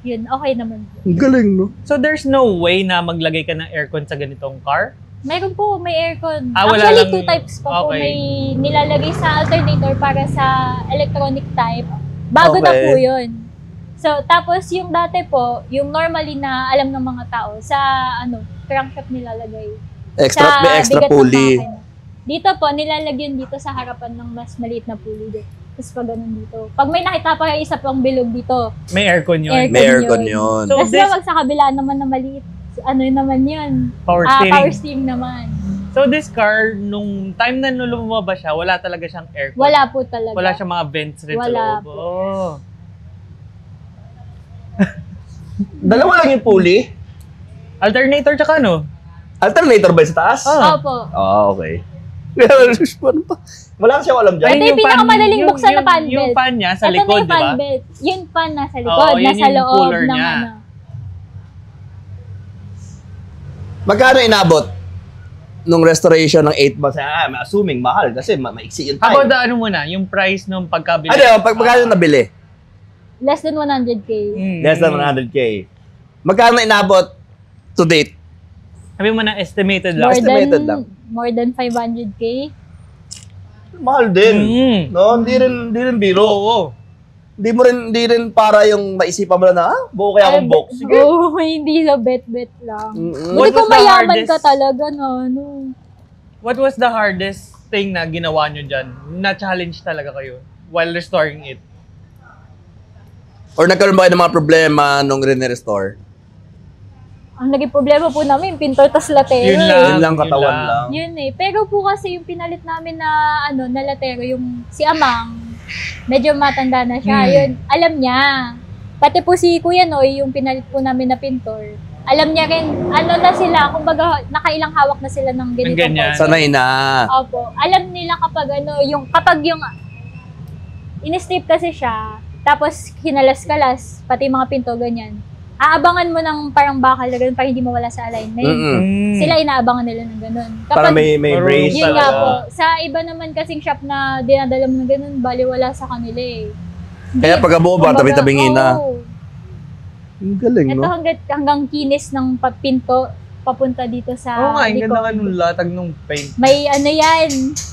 yun, okay naman po. Galing, no? So there's no way na maglagay ka ng aircon sa ganitong car? Meron po, may aircon. Wala Actually, lang 2 types pa po. okay. May nilalagay sa alternator para sa electronic type. Bago na Okay. po yun. So, tapos yung dati po, yung normally na alam ng mga tao, sa crankshaft nilalagay. May extra bigat ng pulley. makina. Dito po, nilalagyan dito sa harapan ng mas maliit na pulley dito. Tapos pag ganun dito. Pag may nakita pa isa pang bilog dito, May aircon yun. Aircon. May aircon yun. So, tapos this- wag sa kabila naman na maliit. Naman yun? Power steering. Power steering naman. So this car, nung time na lumabas siya, wala talaga siyang aircon? Wala po talaga. Wala siyang mga vents rin sa Wala loob? po. Oh. Dalawa lang yung pulley? Alternator tsaka ano? Alternator ba yung sa taas? Opo. Okay. Ano pa? Wala siya alam dyan. Ito yung pinakamadaling buksan na fan Yung belt. fan niya sa Ito likod, na yung di fan ba? belt. Yung fan nasa likod, Oo, yun nasa yung loob cooler ng niya. Magkano inabot nung restoration ng 8 months? I'm assuming mahal kasi maiksi yung Ako time. ano muna, yung price nung pagkabili. Magkano nabili? Less than 100K. Less than 100K. Magkano inabot to date? Sabi mo na estimated lang. Estimated lang. More than 500K. Mahal din. No, hindi rin biro. Oo. Hindi rin para yung maisipan mo na, buo kaya akong box. Sige. Oo, hindi na bet-bet lang. Mm-mm. What Hindi ko was the mayaman hardest- ka talaga, no. What was the hardest thing na ginawa nyo dyan? Na-challenge talaga kayo while restoring it? Or nagkaroon ba kayo ng mga problema nung rin-restore? Ang naging problema po namin, pintor tas latero. Yun eh. lang. Yun lang katawan Yun lang. lang. Yun eh. Pero po kasi yung pinalit namin na na latero, yung si Amang, medyo matanda na siya. Yun, alam niya. Pati po si Kuya Noy, yung pinalit po namin na pintor, alam niya rin, na sila, kumbaga, nakailang hawak na sila ng ganitong ganyan. kotse. Sanay na. Opo. Alam nila kapag kapag yung in-strip kasi siya, tapos kinalas-kalas, pati mga pinto, ganyan. Aabangan mo ng parang bakal na ganun para hindi mawala sa alignment. Mm-mm. Sila inaabangan nila ng ganun. Para may brace Yun nga talaga. po. Sa iba naman kasing shop na dinadala mo ng ganun, baliwala sa kanila eh. Kaya pagkabuo ba, Kumbaga, tabi-tabingin na. oo. Ang galing, Ito no? hanggang kinis ng pinto papunta dito sa Oo nga, ang likod. ganda nga nung latag nung paint. May yan,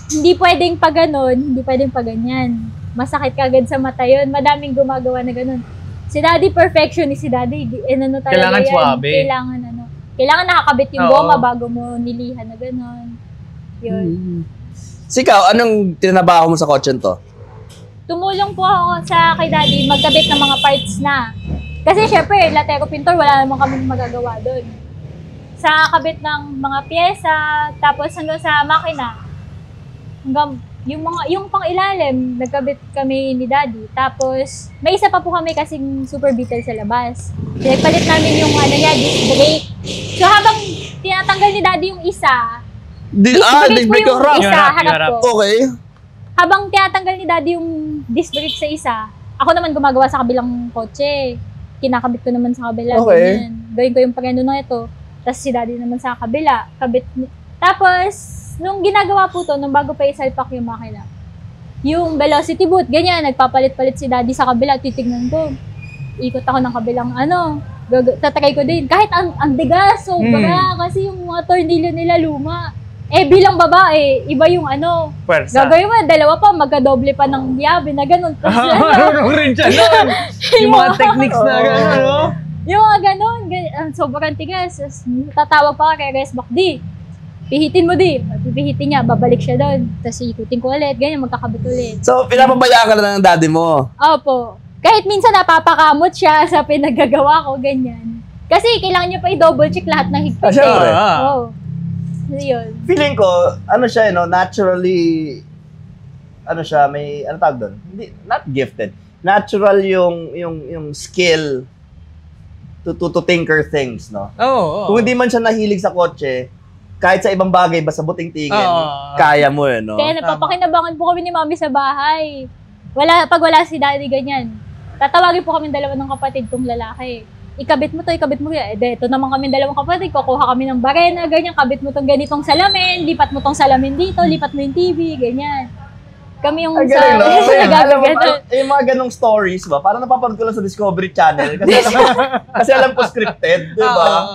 hindi pwedeng pa ganun, hindi pwedeng pa ganyan. Masakit kagad sa mata yun. Madaming gumagawa na ganun. Si Daddy perfectionist, si Daddy, talaga Kailangan yan. swabe. Kailangan nakakabit yung Oo. goma bago mo nilihan na ganun. Yun. Sikaw, anong tinabaho mo sa kotse to? Tumulong po ako sa kay Daddy magkabit ng mga parts na. Kasi syempre, latero pintor, wala namang kami magagawa doon. Sa kabit ng mga pyesa, tapos hanggang sa makina, hanggang yung pang ilalim, nagkabit kami ni Daddy. Tapos, may isa pa po kami kasing Super Beetle sa labas. Pinagpalit namin yung disc brake. So, habang tinatanggal ni Daddy yung isa, disc brake po yung harap. isa, Yung harap harap. ko. Okay. Habang tinatanggal ni Daddy yung disc brake sa isa, ako naman gumagawa sa kabilang kotse. Kinakabit ko naman sa kabila. Okay. Ganyan. Gawin ko yung pagano na ito. Tapos si Daddy naman sa kabila. Tapos, nung ginagawa po to, nung bago pa isalpak yung makina, yung velocity boot, ganyan, nagpapalit-palit si Daddy sa kabila, titignan ko. Ikot ako ng kabilang tatry ko din. Kahit ang bigas, sobra, kasi yung mga tornilyo nila luma. Bilang babae, iba yung Pwersa. gagawin mo, dalawa pa, magkadoble pa ng yabe na ganun. Tapos Marunong rin siya nun. Yung mga techniques na gano'n, no? yung mga ganun, sobrang tigas. Tapos tatawag pa kay Resback, di, pihitin mo di. Pipihitin niya, babalik siya doon. Tapos ikutin ko ulit, ganyan, magkakabit ulit. So, pinapabayaan ka na ng daddy mo. Opo. Kahit minsan napapakamot siya sa pinagagawa ko, ganyan. Kasi kailangan niya pa i-double check lahat ng higpit. Syempre. Oo. Yun. Feeling ko, ano siya, naturally, ano siya, may, ano tawag doon? Hindi, not gifted. Natural yung skill to tinker things, no? Oo. Kung hindi man siya nahilig sa kotse, kahit sa ibang bagay, basta buting tingin, kaya mo no? Kaya napapakinabangan po kami ni Mami sa bahay. Pag wala si Daddy, ganyan. Tatawagin po kami dalawa ng kapatid kong lalaki. Ikabit mo to. Ito naman kami dalawang kapatid, kukuha kami ng barena, ganyan, kabit mo tong ganitong salamin, lipat mo tong salamin dito, lipat mo yung TV, ganyan. Kami yung Ang galing, no? Alam mo, yung mga ganong stories ba, parang napapanood ko lang sa Discovery Channel, kasi alam ko scripted, di ba?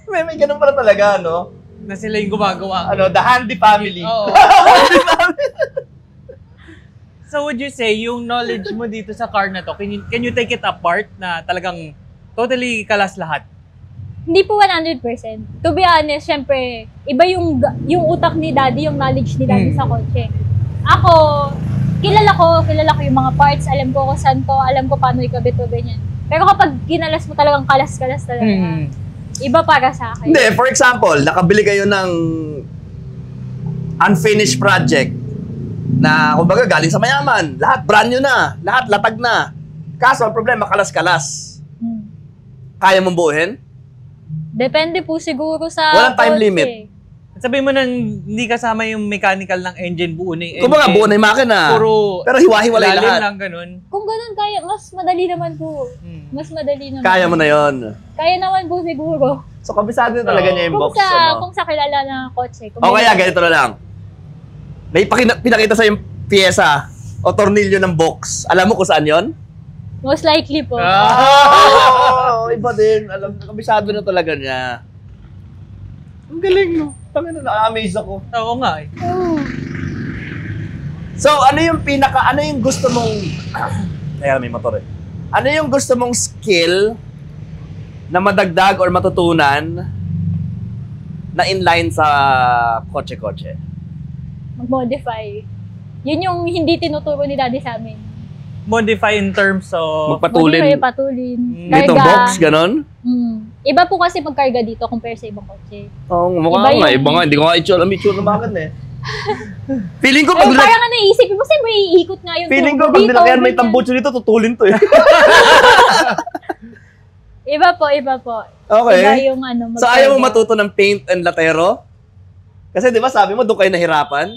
May ganun pala talaga, no? Na sila yung gumagawa. The Handy Family. Oo. So would you say, yung knowledge mo dito sa car na to, can you take it apart na talagang totally kalas lahat? Hindi po 100%. To be honest, syempre, iba yung utak ni Daddy, yung knowledge ni Daddy sa kotse. Ako, kilala ko yung mga parts, alam ko kung saan to, alam ko paano ikabit o ganyan. Pero kapag kinalas mo talagang kalas-kalas talaga, iba para sa akin. Hindi, for example, nakabili kayo ng unfinished project na, kumbaga, galing sa mayaman. Lahat brand new na. Lahat latag na. Kaso, ang problema, kalas-kalas. Kaya mong buuhin? Depende po siguro sa Walang time kotse. limit. Sabi mo nang hindi kasama yung mechanical ng engine, buo na yung Kumbaga, buo na yung makina. Puro pero hiwa-hiwalay lalim lahat. lang ganun. Kung ganun kaya, mas madali naman po. Mas madali naman. Kaya mo na yon. Kaya naman po siguro. So, kabisado na talaga niya yung box. Kung sa kilala na kotse. O kaya, ganito na lang. May pinakita sa yung pyesa o tornilyo ng box. Alam mo kung saan yon? Most likely po. Iba din. Alam, kabisado na talaga niya. Ang galing, no? Tangin na, na-amaze ako. Oo nga eh. So, ano yung gusto mong... Kaya may motor eh. Ano yung gusto mong skill na madagdag or matutunan na inline sa kotse-kotse? Mag-modify. Yun yung hindi tinuturo ni Daddy sa amin. Modify in terms of... Magpatulin. Modify, patulin. Itong box, ganon? Iba po kasi magkarga dito compare sa ibang kotse. Oo, mukha nga. Iba nga. Hindi ko nga itsura na bakit eh. Feeling ko pag... parang nga naisip mo, kasi may iikot nga yung Feeling ko tubo pag dito, nilakayan may ganyan. tambucho dito, tutulin to eh. Iba po. Okay. Iba yung So ayaw mo matuto ng paint and latero? Kasi di ba sabi mo, doon kayo nahirapan?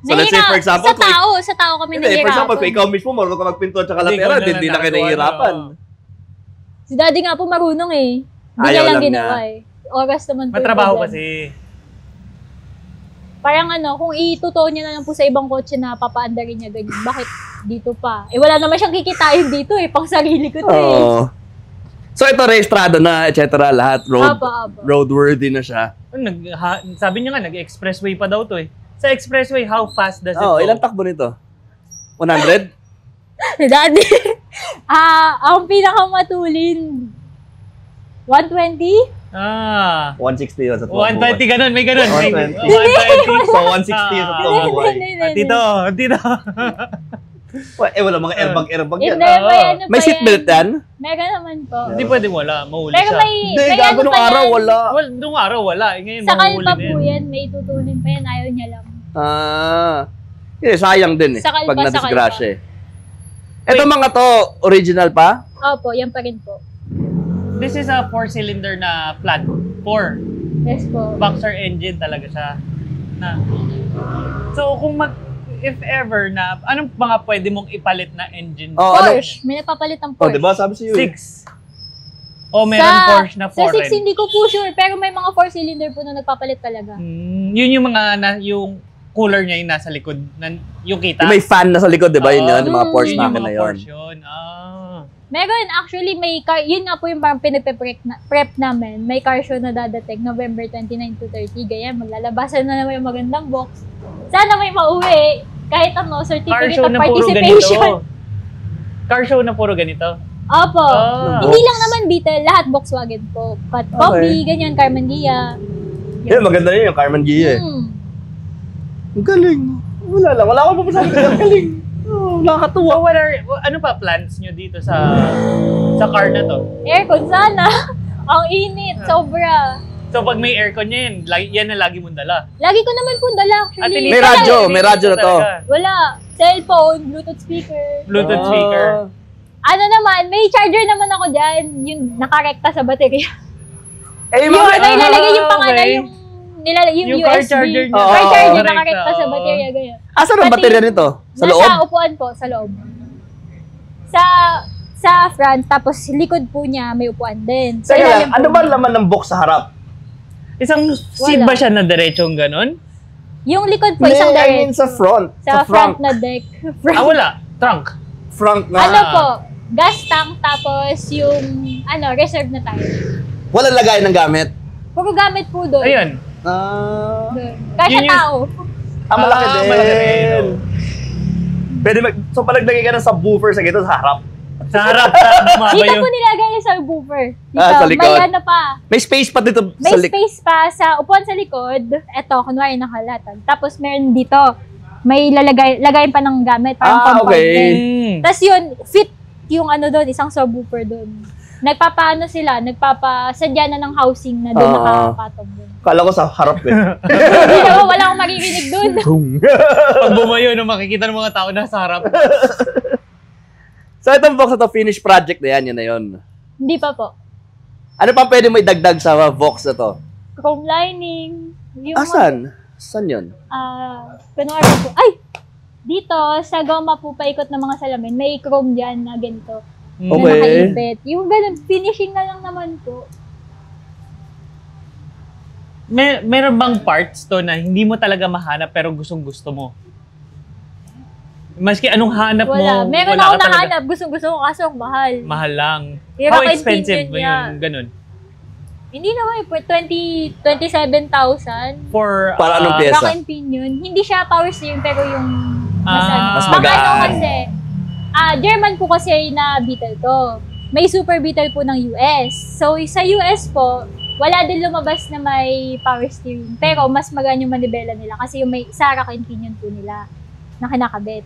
So let's say for example, sa tao kami hindi, nahirapan. for example, kung ikaw mismo marunong ka magpinto at saka latero, hindi na kayo nahihirapan. Si Daddy nga po marunong eh. Hindi Ayaw niya lang lang ginawa niya. eh. Oras naman po. Matrabaho yung kasi. Parang kung ituto niya na lang po sa ibang kotse na papaandarin niya ganyan, bakit dito pa? Eh wala naman siyang kikitain dito eh, pang sarili ko to eh. Oo. So ito, rehistrado na, etc. Lahat, Aba. roadworthy na siya. Sabi niya nga, nag-expressway pa daw to eh. Sa expressway, how fast does it go? Ilang takbo nito? 100? Si Daddy, ang pinakamatulin, 120? 160 yun sa 120 ganun, may ganun. 120. 120. So 160 yun sa tuwang buhay. Dito. Wala mga airbag yan. Hindi, May seatbelt yan? Meron naman po. Hindi pwedeng wala, mahuli Pero siya. may Gago nung araw, wala. Nung araw, wala. Ngayon, Sa mahuli kalpa na po yan. yan, may tutulin pa yan, ayaw niya lang. Sayang din eh. Sa kalpa, Pag sa na-disgrasya eh. Ito mga to, original pa? Opo, yan pa rin po. This is a 4-cylinder na flat 4. Yes po. Boxer engine talaga siya. So, if ever na, anong mga pwede mong ipalit na engine? Porsche, may napapalit ang Porsche. Diba sabi sa'yo 6. O meron Porsche na 4 Sa 6 rin. hindi ko po sure, pero may mga 4-cylinder po na nagpapalit talaga. Yun yung mga, yung cooler niya yung nasa likod, yung kita. May fan na sa likod, di ba? Yun yun, yung mga Porsche Yun yung namin na mga yun. Porsche yun. Meron, actually, may car, yun nga po yung parang prep namin. May car show na dadating, November 29 to 30. Ganyan, maglalabasan na naman yung magandang box. Sana may mauwi, kahit Car certificate show of na puro participation. ganito. Car show na puro ganito. Opo. Hindi Box. lang naman Beetle, lahat Volkswagen po. Cut Copy, ganyan, Carmen Gia. Yeah, maganda rin yung Carmen Gia eh. Ang galing. Wala akong papasabi. Ang galing. nakakatuwa. So ano pa plans nyo dito sa car na to? Aircon sana. Ang init, sobra. So pag may aircon yan na lagi mong dala. Lagi ko naman po dala actually. May radyo na to. Wala. Cellphone, Bluetooth speaker. Bluetooth speaker. Ano naman, may charger naman ako dyan. Yung nakarekta sa baterya. Eh, Yung ilalagay yung pangalan, okay. yung Yung USB. car charger niya. Car charger Correct, nakarekta sa baterya, ganyan. Asan ang Pati- baterya nito? Sa loob? Nasa upuan po, sa loob. Sa front, tapos likod po niya may upuan din. Sa Teka lang, ilalim po ano ba niya. laman ng box sa harap? Isang seat ba siya na diretsong ganon? Yung likod po, Hindi, isang I mean direct. sa front. Sa front na deck. Front. Wala. Trunk. Front na. Ano po, gas tank, tapos yung, reserve na tayo. Walang lagay ng gamit. Puro gamit po doon. Ayun. Doon. Kasya Yun yung- tao. Malaki din. malaki rin. Pwede so palagdagay ka ng subwoofer sa gito sa harap. Sa harap. Bumaba Dito yung... po nilagay yung subwoofer. Dito, Sa likod. may ano pa. May space pa dito May sa likod. space pa sa upuan sa likod. Eto, kunwari nakalatag. Tapos meron dito. May lagayin pa ng gamit. Parang compound okay. din. Mm. Tapos yun, fit yung doon, isang subwoofer doon. Nagpapasadya na ng housing na doon nakapatong doon. Kala ko sa harap eh. Hindi naman, wala akong maririnig doon. Pag bumayo, makikita ng mga tao na sa harap. So itong box na to, finished project na yan, yun na yun. Hindi pa po. Ano pa pwede mo idagdag sa box na to? Chrome lining. Yung Asan? Saan yun? Kunwari po. Ay! Dito, sa goma po, paikot ng mga salamin, may chrome dyan na ganito. Na Okay. nakaipit. Yung ganun, finishing na lang naman po. Meron bang parts to na hindi mo talaga mahanap pero gustong-gusto mo? Maski anong hanap Wala. mo, Meron wala ako ka talaga. nahanap. Gusto ko kaso ang mahal. Mahal lang. Yung How naka-infinite expensive ba niya. yun? Ganun. Hindi naman, 27,000. For, Para anong pyesa? Rock and pinion. Hindi siya power steering pero yung Mas Pang magaan. ano kasi, German po kasi na Beetle to. May Super Beetle po ng US. So sa US po, wala din lumabas na may power steering. Pero mas magaan yung manibela nila kasi yung may isa rock and pinion po nila na kinakabit.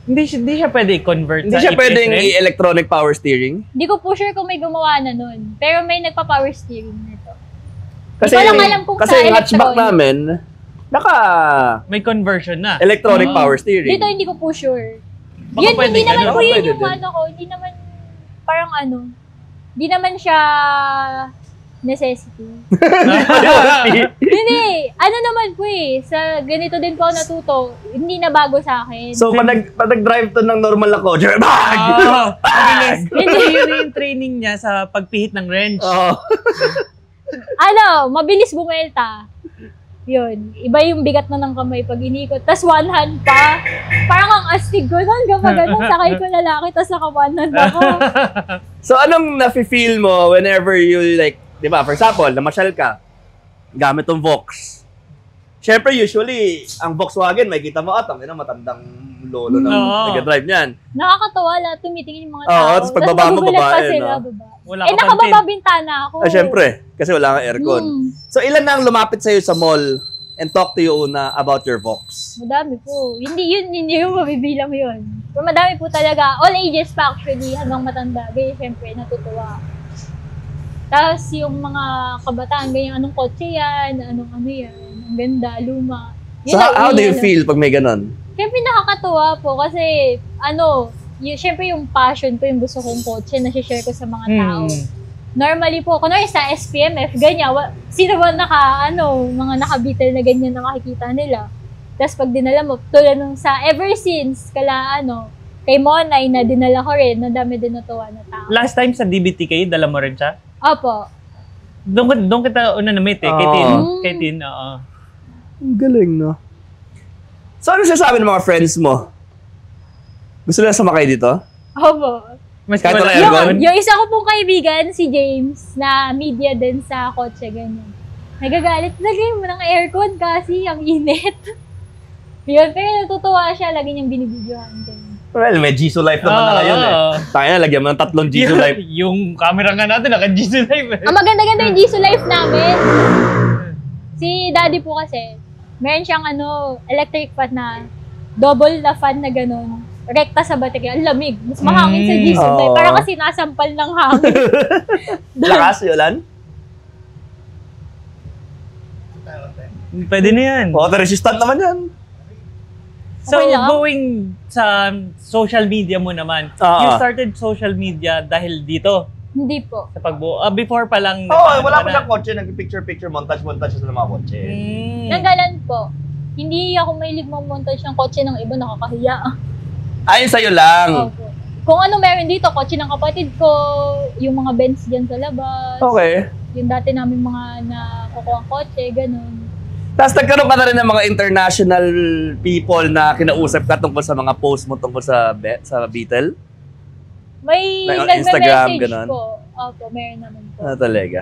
Hindi siya pwede i-convert Hindi sa siya EPS pwedeng rin? i-electronic power steering? Hindi ko po sure kung may gumawa na nun. Pero may nagpa-power steering nito. Kasi Di ko lang yung, alam kung kasi sa yung hatchback electronic. namin, May conversion na. electronic power steering. Dito hindi ko po sure. Baka Yun, pwede hindi naman ganun. po Baka yun pwede yung din. ano ko. Hindi naman, parang hindi naman siya necessity. Hindi, naman po sa ganito din po ako natuto. Hindi na bago sa akin. So, pag nag-drive to ng normal na coach, bag! Mabilis. Hindi yun yung training niya sa pagpihit ng wrench. Oh. Mabilis bumelta. Yun. Iba yung bigat na ng kamay pag inikot. Tapos one hand pa. Parang ang astig ko nun. Kapag sakay ko lalaki, tapos naka one hand ako. So, anong nafe-feel mo whenever you like, di ba, for example, namasyal ka, gamit tong Vox. Siyempre, usually, ang Volkswagen, may kita mo, matandang lolo ng Oo. nag-drive niyan. Nakakatawa lahat. Tumitingin yung mga Oo, tao. tapos pagbaba mo, magugulat pa babae, sila, no? baba. Wala ka Nakababa pansin. bintana ako. Siyempre, kasi wala kang aircon. So, ilan na ang lumapit sa'yo sa mall and talk to you una about your Vox? Madami po. Hindi yung mabibilang yun. Pero madami po talaga. All ages pa actually, hanggang matanda. Ganyan, syempre, natutuwa. Tapos yung mga kabataan, ganyan, anong kotse yan, anong ano yan, ang ganda, luma. So, how do you feel pag may ganon? Siyempre nakakatuwa po kasi, syempre yung passion ko, yung gusto kong kotse, nasi-share ko sa mga tao. Normally po, kunwari sa SPMF, ganyan, sino ba mga nakabitel na ganyan na makikita nila. Tapos pag dinala mo, tulad nung sa ever since, kay Monay na dinala ko rin, na dami din natuwa na tao. Last time sa DBTK, dala mo rin siya? Opo. Doon kita una na-meet eh. Kay Tin, oo. Ang galing, no? So, ano sasabi ng mga friends mo? Gusto nila sumakay dito? Opo. Mas Kahit wala wala aircon? aircon? Yung isa ko pong kaibigan, si James, na media din sa kotse, ganyan. Nagagalit, lagay mo ng aircon kasi ang init. Yun, pero natutuwa siya, lagi niyang binibidyohan. Ganyan. Well, may Jisoo Life naman na ngayon eh. Tayo na, lagyan mo ng 3 Jisoo Life. Yung camera nga natin, naka-Jisoo Live eh. Ang maganda-ganda yung Jisoo Life namin. Si Daddy po kasi, meron siyang electric fan na double na fan na gano'n. rekta sa baterya, ang lamig. Mas mahangin sa GC Oo. Parang kasi nasampal ng hangin. Lakas, Yolan? Pwede na yan. Water resistant naman yan. So, Okay lang. going sa social media mo naman, Oo. you started social media dahil dito, Hindi po. sa pagbuo. Before pa lang. Wala pa siyang kotse. Nag-picture, montage sa mga kotse. Nanggalan po. Hindi ako mahilig mag-montage ng kotse ng iba, nakakahiya. Ayun sa'yo lang. Opo. Kung ano meron dito, kotse ng kapatid ko, yung mga Benz dyan sa labas, Okay. yung dati namin mga nakukuha kotse, ganun. Tapos nagkaroon ka na rin ng mga international people na kinausap ka tungkol sa mga post mo tungkol sa Beetle? May Like on Instagram, nagme-message ganun? po. Opo, meron naman po. Talaga.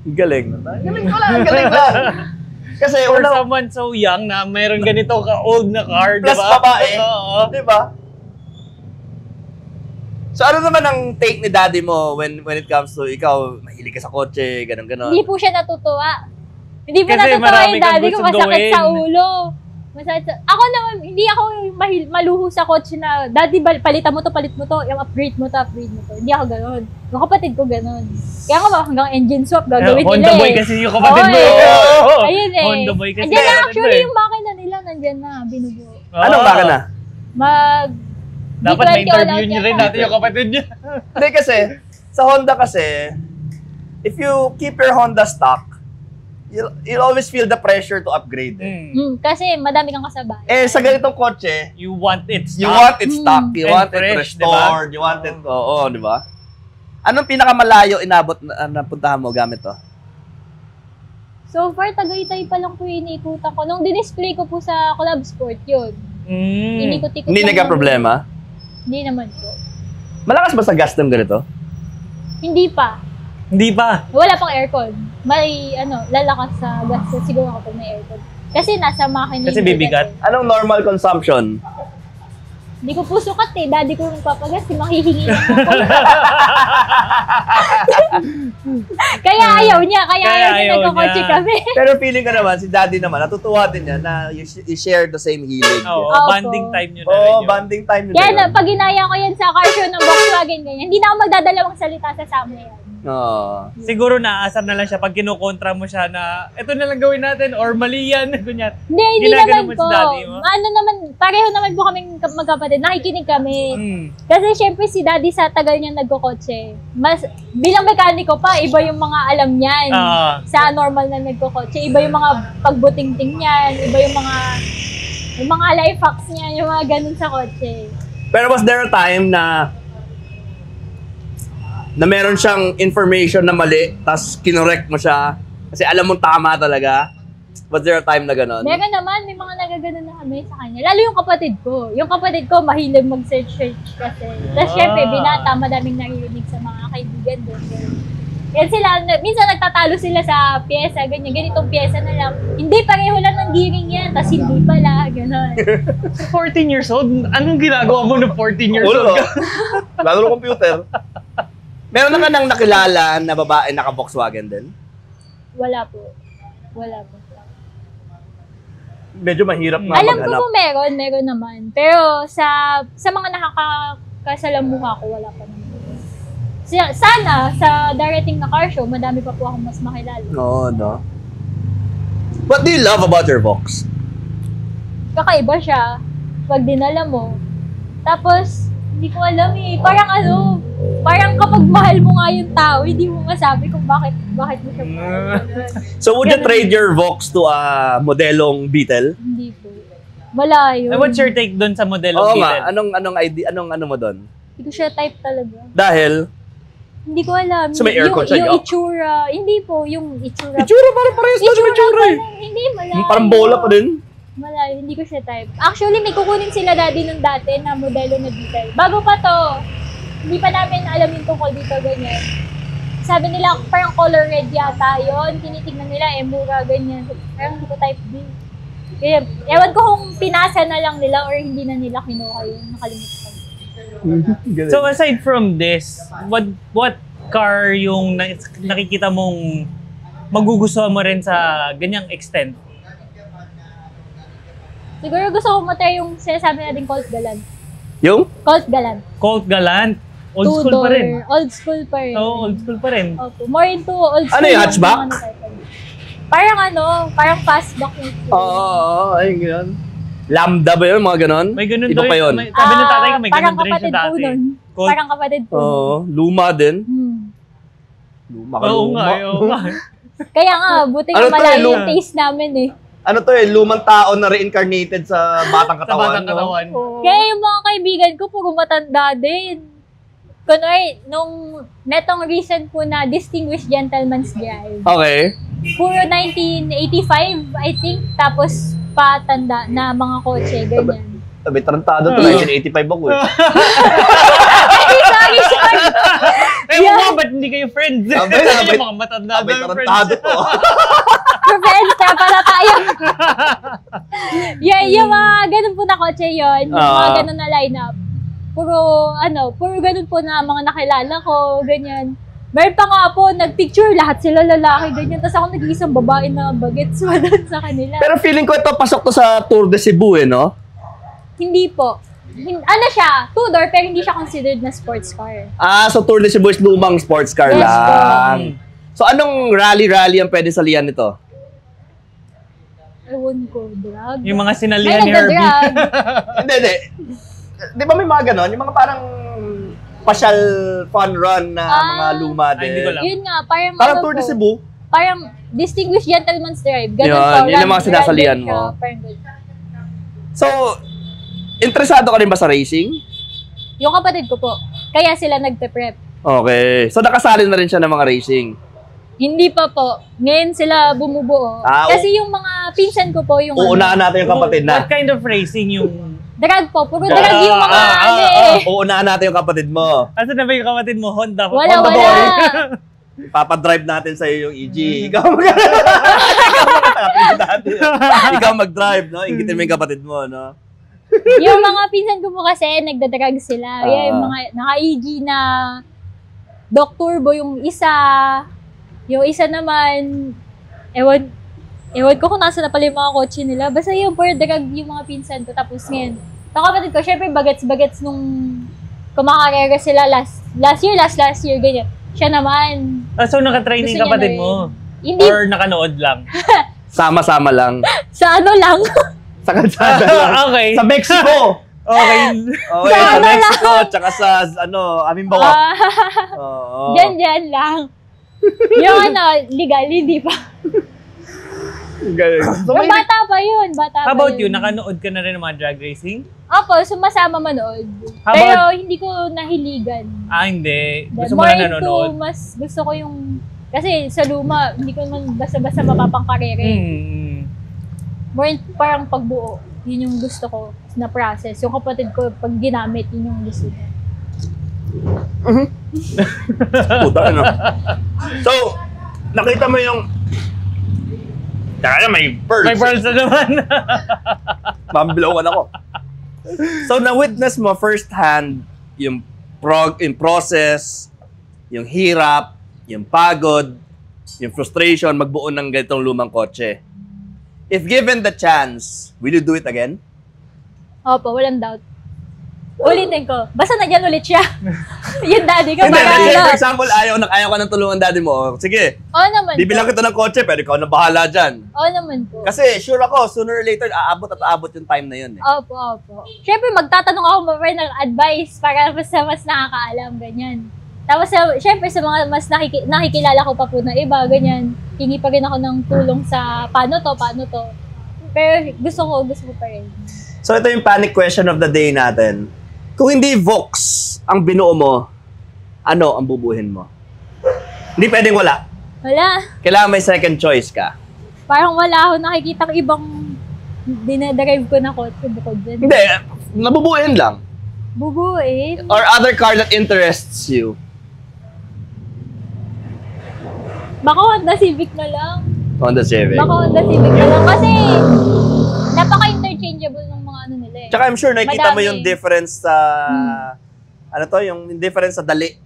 Galing. Galing lang. Kasi For someone so young na mayroon ganito ka-old na car, di plus ba? babae. Oo. Di ba? So ano naman ang take ni daddy mo when it comes to ikaw, mahilig ka sa kotse, ganun-ganon? Hindi po siya natutuwa. Hindi po Kasi natutuwa marami yung kang daddy ko, gustong masakit gawin. sa ulo. Ako naman, hindi ako maluho sa kotse na, daddy, palitan mo to, palit mo to, yung upgrade mo to. Hindi ako gano'n. Yung kapatid ko gano'n. Kaya nga hanggang engine swap gagawin nila Honda boy kasi yung kapatid mo. Oo. Ayun eh. Honda boy kasi Andiyan na yung kapatid mo actually eh. yung makina nila, nandyan na, binubuo. Anong baka na? Dapat D20 na-interview all out niyo yan. rin natin yung kapatid niya. Hindi kasi, sa Honda kasi, if you keep your Honda stock, you'll always feel the pressure to upgrade. Kasi madami kang kasabay. Sa ganitong kotse, You want it you stock. want it stock, you And want it fresh, restored, you want it, di ba? Anong pinakamalayo inabot na puntahan mo gamit to? So far, Tagaytay pa lang po yung iniikutan ko. Nung dinisplay ko po sa Collab Sport, yun. Inikot-ikot Hindi lang nagka-problema? Hindi naman po. Malakas ba sa gas ng ganito? Hindi pa. Hindi pa. Wala pang aircon. May, lalakas sa gas siguro kapag may aircon. Kasi nasa makina. Kasi bibigat. Anong normal consumption? Hindi ko po sukat eh. Daddy ko magpapagas, mahihingi lang ako. Kaya ayaw niya. Kaya ayaw niya nagkakotse niya. kami. Pero feeling ko naman, si daddy naman, natutuwa din niya na you share the same healing. Oo, Opo. bonding time nyo na rin Oo, yun. bonding time nyo Kaya na yun. pag ginaya ko yan sa car show ng Volkswagen ganyan, hindi na ako magdadalawang salita sa Samuel yan. Oo. Siguro naaasar na lang siya pag kinukontra mo siya na ito na lang gawin natin or mali yan. Ganyan. Hindi Ginagano naman mo po. si daddy mo? Ano naman, pareho naman po kaming magkapatid. Nakikinig kami. Mm. Kasi syempre si daddy sa tagal niya nagkokotse. Bilang mekaniko pa, iba yung mga alam niyan. Sa normal na nagkokotse. Iba yung mga pagbutingting niyan. Iba yung mga life hacks niya. Yung mga ganun sa kotse. Pero was there a time na meron siyang information na mali, tas kinorek mo siya, kasi alam mong tama talaga? Was there a time na gano'n? Meron naman, may mga nagaganon na kami sa kanya. Lalo yung kapatid ko. Yung kapatid ko, mahilig mag-search kasi. Tapos syempre, binata, madaming naririnig sa mga kaibigan doon. Yan sila, minsan nagtatalo sila sa pyesa, ganyan, ganitong pyesa na lang. Hindi, pareho lang ng gearing yan, tas hindi pala, gano'n. 14 years old? Anong ginagawa mo ng 14 years old? Lalo ng computer. Meron na ka nang nakilala na babae naka-Volkswagen din? Wala po. Wala po. Medyo mahirap na Alam ko maghanap. po meron naman. Pero sa mga nakakasalamuha ko, wala pa naman. Sana, sa darating na car show, madami pa po akong mas makilala. Oo, no? What do you love about your Vox? Kakaiba siya pag dinala mo. Tapos, hindi ko alam eh. Parang kapag mahal mo nga yung tao, hindi mo masabi kung bakit mo siya mahal. So would you trade your Vox to a modelong Beetle? Hindi po. Malayo. What's your take doon sa modelo Oo Beetle? nga, anong idea, anong mo doon? Hindi ko siya type talaga. Dahil, Hindi ko alam. So, may aircon siya, Yung yok? itsura. Hindi po, yung itsura. itsura parang parehas na yung itsura eh. Hindi, malayo. Parang bola pa din. Malayo, hindi ko siya type. Actually, may kukunin sila daddy nung dati na modelo na Beetle. Bago pa to, hindi pa namin alam yung tungkol dito, ganyan. Sabi nila, parang color red yata yun. Tinitignan nila, mura, ganyan. Parang hindi ko type B. Kaya, ewan ko kung pinasa na lang nila or hindi na nila kinuha yun. Nakalimutan. So aside from this, what car yung nakikita mong magugustuhan mo rin sa ganyang extent? Siguro gusto ko matry yung sinasabi natin Colt Galant. Yung? Colt Galant. Colt Galant. Old school pa rin. Old school pa rin. Oo, old school pa rin. Opo. More into old school. Ano yung hatchback? Parang fastback yung Oo, ayun gano'n. Lambda ba yun? Mga gano'n? May ganun Iba daw pa yun. Sabi ng tatay ko, may parang ganun din siya kapatid po dati. nun. Colt. Parang kapatid po. Oo, luma din. Luma ka Oo luma. nga, oo nga. Kaya nga, buti Ano nga to, malayo Lu? yung taste namin eh. Ano to lumang tao na reincarnated sa batang Sa katawan. batang katawan. Kaya yung mga kaibigan ko, puro matanda din. Kunwari, nung netong recent po na Distinguished Gentleman's Drive, Okay. puro 1985, I think, tapos patanda na mga kotse, ganyan. Sabi, tarantado to. 1985 ako eh. Sorry. Eh, yeah. Ba't hindi kayo friends? Abay, Yung mga matanda Sabi, na tarantado friends. to. Friends na pala tayo. Yung mga ganun po na kotse yun, yung mga ganun na lineup. Puro ganun po na mga nakilala ko, ganyan. Meron pa nga po, nagpicture, lahat sila lalaki, ganyan. Tapos ako nag-iisang babae na bagets doon sa kanila. Pero feeling ko ito pasok to sa Tour de Cebu eh, no? Hindi po. Ano siya, two-door, pero hindi siya considered na sports car. So Tour de Cebu is lumang sports car Yes, lang. So anong rally ang pwede salihan nito? Ewan ko, drag. Yung mga May sinalihan ni Herbie. nagda-drag. Hindi. Di ba may mga ganon? Yung mga parang pasyal fun run na mga luma Ay, hindi ko din. alam. Yun nga, parang Parang Tour de Cebu. Parang Distinguished Gentleman's Drive. Ganun Yun, po. yun ang mga sinasalihan random siya, mo. parang ganun. So, interesado ka rin ba sa racing? Yung kapatid ko po, kaya sila nagpe-prep. Okay. So, nakasali na rin siya ng mga racing. Hindi pa po. Ngayon sila bumubuo. Kasi yung mga pinsan ko po, yung Uunahan natin yung kapatid na. What kind of racing yung... drag po. Puro drag yung mga Uunahan natin yung kapatid mo. Asa na ba yung kapatid mo? Honda? Wala. Papadrive natin sa'yo yung EG. Ikaw mag-drive, no? Ingitin mo yung kapatid mo, no? Yung mga pinsan ko po kasi, nagdadrag sila. Yung mga naka-EG na Doc Turbo yung isa. Yung isa naman, ewan ko kung nasa na pala yung mga kotse nila. Basta yung pure drag yung mga pinsan ko. Tapos ngayon, yung kapatid ko, syempre bagets nung kumakarera sila last year, ganyan. Siya naman. So, nakatraining Gusto niya kapatid na mo? Hindi. Or nakanood lang? Sama-sama lang. Sa ano lang. Sa kalsada lang. Okay. Sa Mexico. Okay. Okay, sa Mexico, tsaka sa, Amimbawa. Diyan lang. Yung legal, hindi pa. So, may, Bata pa yun. How about you? Nakanood ka na rin ng mga drag racing? Opo, sumasama manood. How Pero about- hindi ko nahiligan. Hindi. Gusto mo More na nanonood? into, mas gusto ko yung... Kasi sa luma, hindi ko naman basta-basta mapapangkarere. More into, parang pagbuo. Yun yung gusto ko na process. Yung kapatid ko, pag ginamit, yun yung gusto niya. puta, ano? So, nakita mo yung... Kaya may pearls. May pearls na naman. Mambilawan ako. So, na-witness mo firsthand yung process, yung hirap, yung pagod, yung frustration, magbuo ng ganitong lumang kotse. If given the chance, will you do it again? Opo, walang doubt. Ulitin ko. Basta nandiyan ulit siya. Yung daddy ko, Hindi, para for example, ayaw ka ng tulungan daddy mo. Sige, Oo naman bibilang po. kita ng kotse, pero ikaw na bahala dyan. Oo naman po. Kasi sure ako, sooner or later, aabot yung time na yun. Eh. Opo. Siyempre, magtatanong ako ng advice para mas nakakaalam, ganyan. Tapos, siyempre, sa mga mas nakikilala ko pa po na iba, ganyan, hingi pa rin ako ng tulong sa paano to. Pero gusto ko pa rin. So ito yung panic question of the day natin. Kung hindi Vox ang binuo mo, ano ang bubuhin mo? Hindi pwedeng wala. Wala. Kailangan may second choice ka. Parang wala ako nakikitang ibang dinadrive ko na kotse bukod dyan. Hindi, nabubuhin lang. Bubuin. Or other car that interests you. Baka Honda Civic na lang. Honda Civic. Kasi napaka-interchangeable ng mga ano nila eh. Tsaka I'm sure nakikita mo Madami. yung difference sa... yung difference sa dali.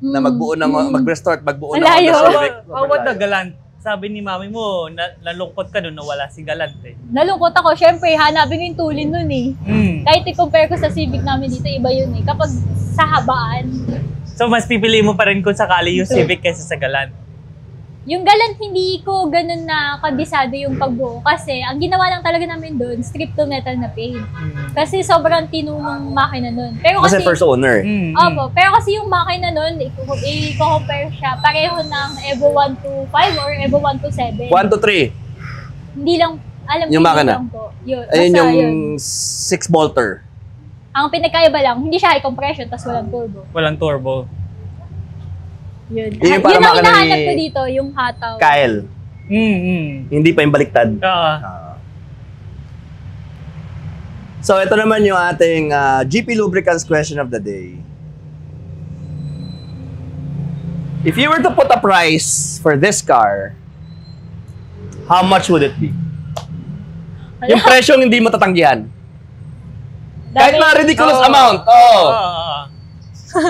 Na magbuo ng, mag-restart, magbuo ng Malayo. Honda Civic. How about the Galant? sabi ni mami mo, nalungkot ka doon na wala si Galante. Nalungkot ako. Syempre, hanapin ko yung tulin nun eh. Kahit i-compare ko sa Civic namin dito, iba yun eh. Kapag sa habaan. So, mas pipili mo pa rin kung sakali yung Civic kaysa sa Galant. Yung Galant, hindi ko ganun na kabisado yung pagbuo. Kasi, ang ginawa lang talaga namin doon, strip to metal na paint. Kasi sobrang tinunong makina nun. Pero Kasi first owner. Opo, pero kasi yung makina nun, i-compare siya, pareho ng Evo 125 or Evo 127. 1 to 3. Hindi lang, alam Yung ko makina? lang po. Yun, Ayun basta yung yun. 6-bolter. Ang pinagkaiba lang, hindi siya high compression, tas walang turbo. Walang turbo. Yun. Yun yung Yun parang ang makina hinahanap ni ko dito, yung hataw. Kyle. Hindi pa yung baliktad. So, ito naman yung ating GP Lubricants question of the day. If you were to put a price for this car, how much would it be? Yung presyong hindi mo tatanggihan. Kahit na ridiculous amount. Oh.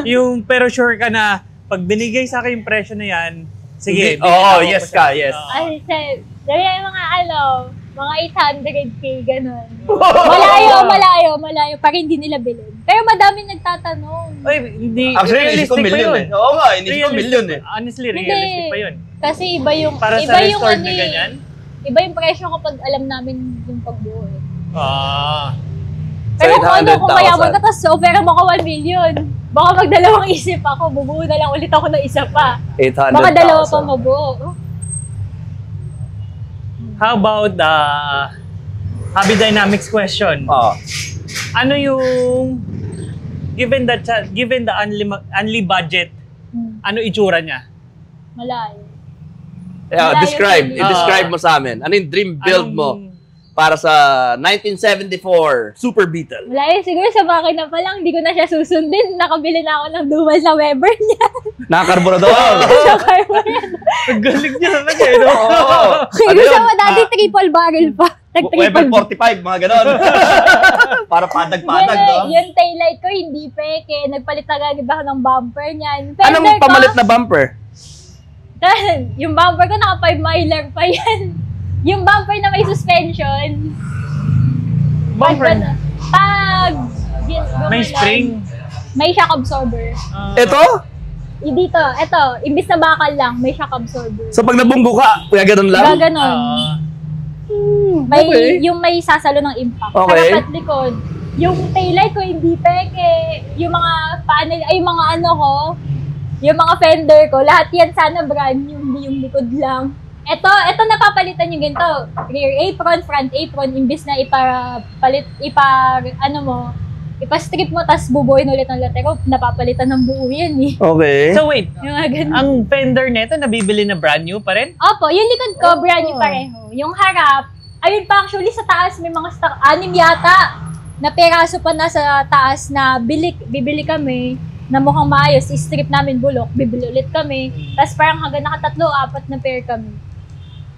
Yung, pero sure ka na, pag binigay sa akin yung presyo na yan, sige. Yes ka, yes. Ay, dahil yung mga mga 800k, ganun. Malayo, para hindi nila bilhin. Pero madaming nagtatanong. Ay, hindi. Actually, inisip ko realistic pa million yun. eh. Oo nga, inisip ko million eh. Honestly, realistic pa yun. Kasi iba yung, Para iba sa yung restored na ganyan? Iba yung presyo kapag alam namin yung pagbuo eh. So, Pero kung 800,000. kung mayaman ka, tapos offer mo ko 1 million. Baka magdalawang isip ako, bubuo na lang ulit ako ng isa pa. 800,000. Baka dalawa pa mabuo. How about the hobby dynamics question? Oh. Ano yung given the only budget, ano itsura niya? Malayo. Yeah, Malayo describe mo sa amin. Ano yung dream build mo para sa 1974 Super Beetle? Malayo siguro sa makina pa lang, hindi ko na siya susundin. Nakabili na ako ng dual na Weber niya. Nakakarburador. Sa carburetor. Ang galing niya talaga eh, no? Siguro sa dati triple barrel pa. Weber 45, mga ganon. Para padag-padag, no? Yung taillight ko hindi peke. Nagpalit agad ako ng bumper niyan. Anong pamalit na bumper? Yung bumper ko naka 5 miler pa yan. Yung bumper na may suspension. Bumper? May spring? May shock absorber. Ito? Dito, imbis na bakal lang, may shock absorber. So pag nabunggo ka, kaya ganon lang? Gaganon. Yung may sasalo ng impact. Okay. Harap at likod. Yung taillight ko hindi peke. Yung mga panel, ay yung mga yung mga fender ko, lahat yan sana brand new, hindi yung likod lang. Ito napapalitan yung ganito. Rear apron, front apron, imbis na ipa-strip mo, tas bubuoyin ulit ng latero, napapalitan ng buo yan eh. Okay. So wait, Yung mga ganun. ang fender neto nabibili na brand new pa rin? Opo, yung likod ko, brand new pareho. Yung harap, ayun pa actually sa taas, may mga stock, 6 yata, na peraso pa na sa taas na bibili kami, na mukhang maayos, i-strip namin bulok, bibili ulit kami, tapos parang hanggang naka 3-4 na pair kami.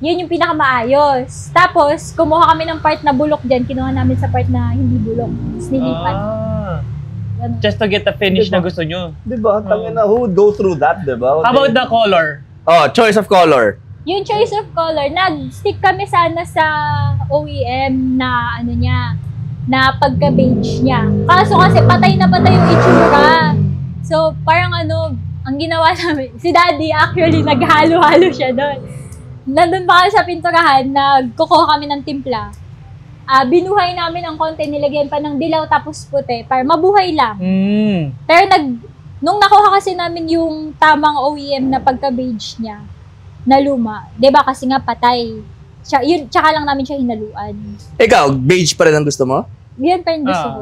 Yun yung pinakamaayos. Tapos, kumuha kami ng part na bulok dyan, kinuha namin sa part na hindi bulok. Tapos nilipat. Ganun. Just to get the finish na gusto nyo. Diba? Tangina, who would go through that, diba? How about the color? Oh, choice of color. Yung choice of color, nag-stick kami sana sa OEM na na pagka-beige niya. Kaso kasi patay na patay yung itsura. So, parang ang ginawa namin, si Daddy actually naghalo-halo siya doon. Nandun pa kami sa pinturahan, nagkukuha kami ng timpla. Binuhay namin ang konti, nilagyan pa ng dilaw tapos puti para mabuhay lang. Pero nung nakuha kasi namin yung tamang OEM na pagka-beige niya, na luma, 'di ba kasi nga patay. Tsaka lang namin siya hinaluan. Ikaw, beige pa rin ang gusto mo? Yan pa yung gusto ko.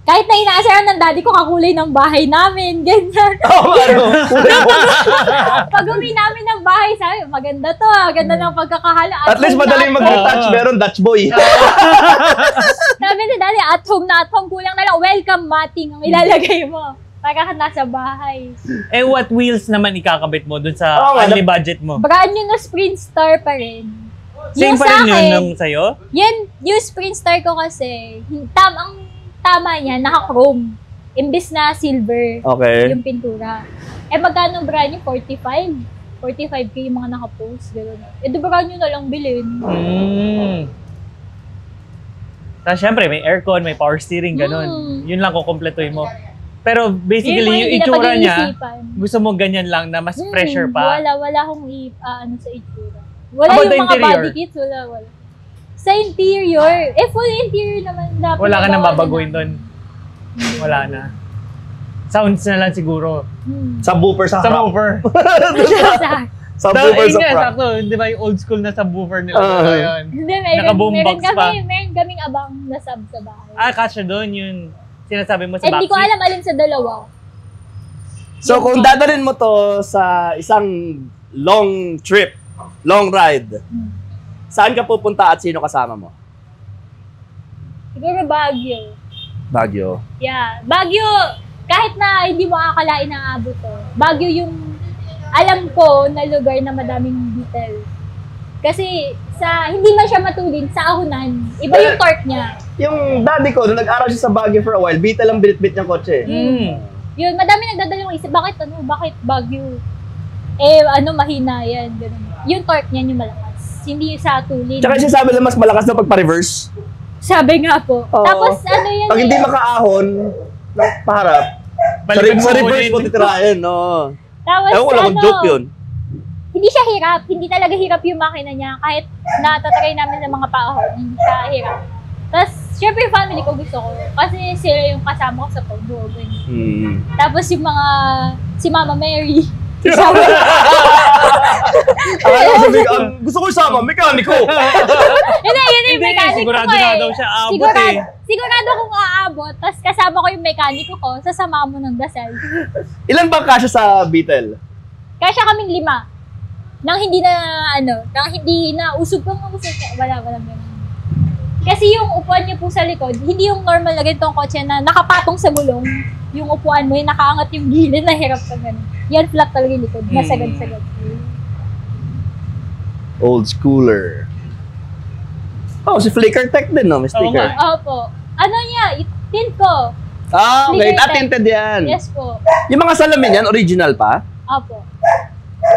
Kahit na inaasaran ng daddy ko kakulay ng bahay namin, ganyan. Pag uwi namin ng bahay, sabi, maganda to, ganda ng pagkakahala. At least madaling mag-retouch, meron Dutch boy. Sabi ni daddy, at home, kulang na lang, welcome mating ang ilalagay mo. Para ka nasa bahay. Eh, what wheels naman ikakabit mo dun sa only budget mo? Brand new na Sprint Star pa rin. Same pa rin yun nung sa'yo? Yan, yung Sprint Star ko kasi, ang tama niya, naka-chrome. Imbis na silver. Okay. Yung pintura. Eh, magkano brand new? 45? 45K yung mga nakapost, gano'n. Dubagan nyo na lang bilhin. Tapos syempre, may aircon, may power steering, ganun. Yun lang kukumpletuhin mo. Pero basically, Yun yung itsura niya, pag-iisipan. gusto mo ganyan lang na mas fresher pa. Wala akong ano sa itsura. Wala About yung the mga interior? body kits, wala. Sa interior, full interior naman dapat. Wala ka nang babawalan babaguhin na. doon. Wala na. Sounds na lang siguro. Subwoofer sa harap. Subwoofer. Subwoofer Yun sa nga, front. sakto. Di ba yung old school na subwoofer nila? Yun. Hindi, Naka-boombox pa. meron kaming abang na sub sa bahay. Kasya doon yun. Sinasabi mo sa Hindi ko backseat. alam alin sa dalawa. So kung dadalhin mo to sa isang long trip, long ride, saan ka pupunta at sino kasama mo? Siguro Baguio. Baguio. Yeah, Baguio. Kahit na hindi mo akalain na abot to. Baguio yung alam ko na lugar na madaming detail. Kasi hindi man siya matulin sa ahunan. Iba yung torque niya. Yung daddy ko, nung nag-aral siya sa Baguio for a while, Beetle lang binitbit niyang kotse. Yun, madami nagdadalawang isip. Bakit Baguio? Mahina yan. Ganun. Yung torque niya yung malakas. Hindi sa tulin. Tsaka siya sabi na mas malakas na pagpa-reverse. Sabi nga po. Oo. Tapos yan Pag hindi makaahon, ng paharap, sa reverse mo titirahin, no? Tapos Ewan ko lang kung joke yun. Hindi siya hirap. Hindi talaga hirap yung makina niya. Kahit natatry namin ng mga paahon, hindi siya hirap. Tapos, syempre yung family ko gusto ko. Kasi sila yung kasama ko sa pag-vlog. Tapos yung mga, si Mama Mary. Gusto ko isama, mekaniko. Yun yung mekaniko sigurado ko na daw siya aabot Sigurado kung aabot. Tapos kasama ko yung mekaniko ko, sasama mo ng dasal. Ilan ba kasya sa Beetle? Kasya kaming 5. Nang hindi na usog wala ganun. Kasi yung upuan niya po sa likod, hindi yung normal na ganitong kotse na nakapatong sa gulong. Yung upuan mo, yung nakaangat yung gilid, na hirap ka ganun. Yan, flat talaga yung likod. Masagad-sagad. Old schooler. Oh, si Flicker Tech din, no? May sticker. Opo. Ano niya? Tint ko. Okay. Flicker Tech. Tinted yan. Yes po. Yung mga salamin yan, original pa? Opo.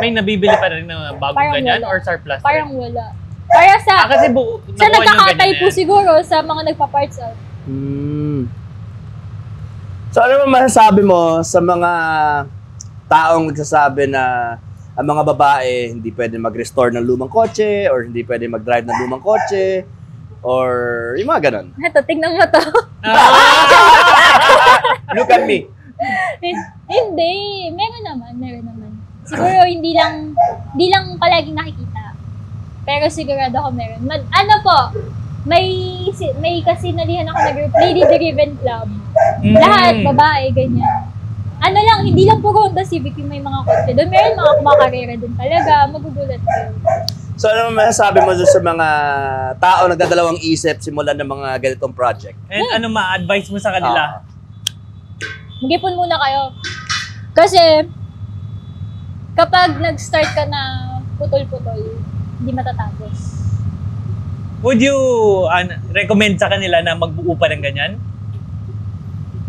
May nabibili pa rin na bagong Parang ganyan wala. or surplus? Parang wala. Para sa kasi sa nagkakatay po siguro sa mga nagpa-parts out. So ano mo masasabi mo sa mga taong nagsasabi na ang mga babae hindi pwede mag-restore ng lumang kotse or hindi pwede mag-drive ng lumang kotse or yung mga ganon? Ito, tignan mo to. Look at me. Hindi. Meron naman. Siguro hindi lang palaging nakikita. Pero sigurado ako meron. May kasinalihan ako na group, Lady Driven Club. Lahat, babae, ganyan. Hindi lang puro Honda Civic yung may mga kotse. Doon meron mga kumakarera din talaga. Magugulat kayo. So ano masasabi mo sa mga tao nagdadalawang isip simulan ng mga ganitong project? And ano ma-advise mo sa kanila? Mag-ipon muna kayo. Kasi, kapag nag-start ka na putol-putol, hindi matatapos. Would you recommend sa kanila na magbuo pa ng ganyan?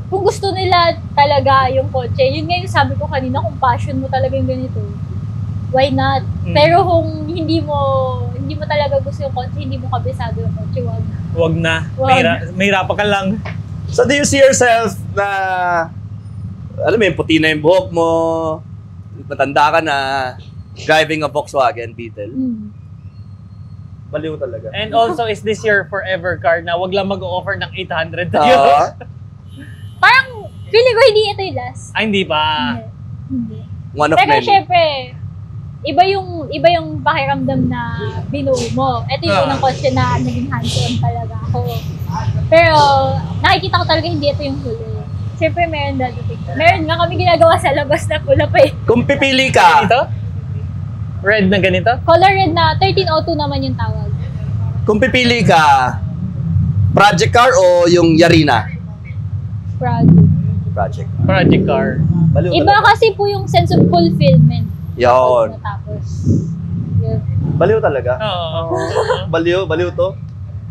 Kung gusto nila talaga yung kotse, yun nga yung sabi ko kanina, kung passion mo talaga yung ganito, why not? Pero kung hindi mo talaga gusto yung kotse, hindi mo kabisado yung kotse, Wag na. Mahirapan ka lang. So do you see yourself na, alam mo yung puti na yung buhok mo, matanda ka na, driving a Volkswagen Beetle? Baliw talaga. And also, is this your forever car na wag lang mag-offer ng 800 euros? Parang, feeling ko hindi ito yung last. Hindi pa. Hindi. One of Pero many. syempre, iba yung pakiramdam na binuo mo. Ito yung unang kotse na naging hands-on talaga ako. Pero, nakikita ko talaga hindi ito yung huli. Syempre, meron dadating. Meron nga kami ginagawa sa labas na pula pa eh. Kung pipili ka, Ito? Red na ganito? Color red na 1302 naman yung tawag. kung pipili ka, project car o yung Yarina? Project. Project car. Baliw Iba talaga. kasi po yung sense of fulfillment. Yun. Tapos, yun. Baliw talaga. Oo. Baliw to.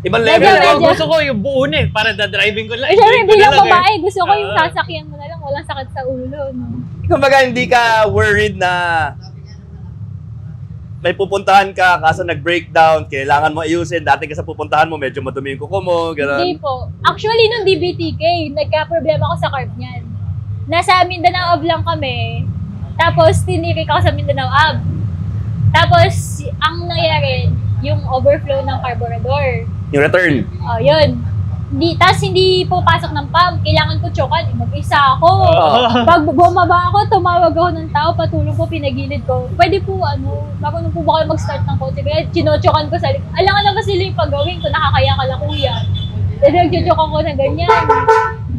Ibang Medyo, level. medyo. Gusto ko yung buo na eh. Para da-driving ko lang. Siyempre, Enjoy ko na bilang lang babae, eh. gusto ko yung sasakyan mo na lang, walang sakit sa ulo. No? Kumbaga, hindi ka worried na may pupuntahan ka, kaso nag-breakdown, kailangan mo ayusin, dati ka sa pupuntahan mo, medyo madumi yung kuko mo, gano'n. Hindi po. Actually, nung DBTK, nagka-problema ako sa carb niyan. Nasa Mindanao Ab lang kami, tapos tinirik ako sa Mindanao Ab. Tapos, ang nangyari, yung overflow ng carburetor. Yung return. Oh, yun. Tapos hindi po pasok ng pump. Kailangan ko chokan. Mag-isa ako. Pag bumaba ako, tumawag ako ng tao, patulong ko, pinagilid ko. Pwede po, marunong po ba kayo mag-start ng kotse? Kaya chinochokan ko sa likod. Alam nga ba sila yung pag-gawin ko, nakakaya ka lang kuya. Dahil nagchochokan ko na ganyan.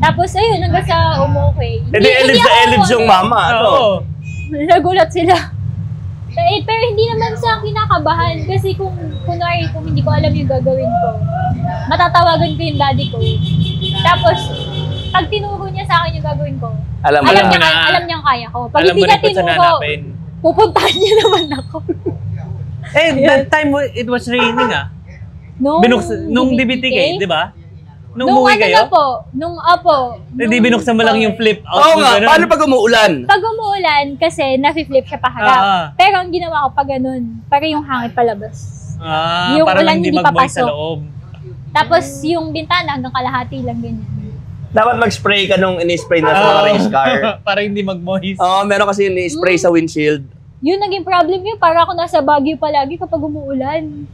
Tapos ayun, hanggang sa umokay. Hindi elids na elids yung mama. Nagulat sila. Pero hindi naman sa kinakabahan kasi kung hindi ko alam yung gagawin ko, matatawagan ko yung daddy ko. Tapos, pag tinuro niya sa akin yung gagawin ko, alam niyang kaya ko. Pag hindi niya tinuro, pupuntahan niya naman ako. That time it was raining nung DBTK, di ba? Nung umuwi kayo? Nung Hindi binuksan mo lang yung flip out. Oo nga, paano pag umuulan? Pag umuulan, kasi nafi-flip siya paharap. Pero ang ginawa ko pag ganun, para yung hangin palabas. Yung para ulan hindi mag-moist sa loob. Tapos yung bintana hanggang kalahati lang ganyan. Dapat mag-spray ka nung ini-spray na sa mga race car. Para hindi mag-moist. Oo, meron kasi ini-spray sa windshield. Yun naging problem yun, para ako nasa Baguio palagi kapag umuulan.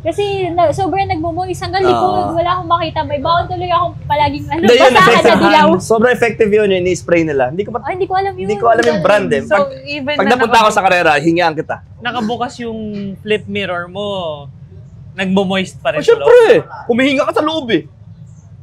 Kasi sobrang nagmumoist hanggang likod, wala akong makita. May baon tuloy akong palaging basahan na dilaw. Sobrang effective yun yung ini-spray nila. Hindi ko alam yun. Hindi ko alam yung brand eh. So, even pag napunta ako sa karera, hingian kita. Nakabukas yung flip mirror mo, nagmo-moist pa rin. Siyempre, humihinga ka sa loob eh.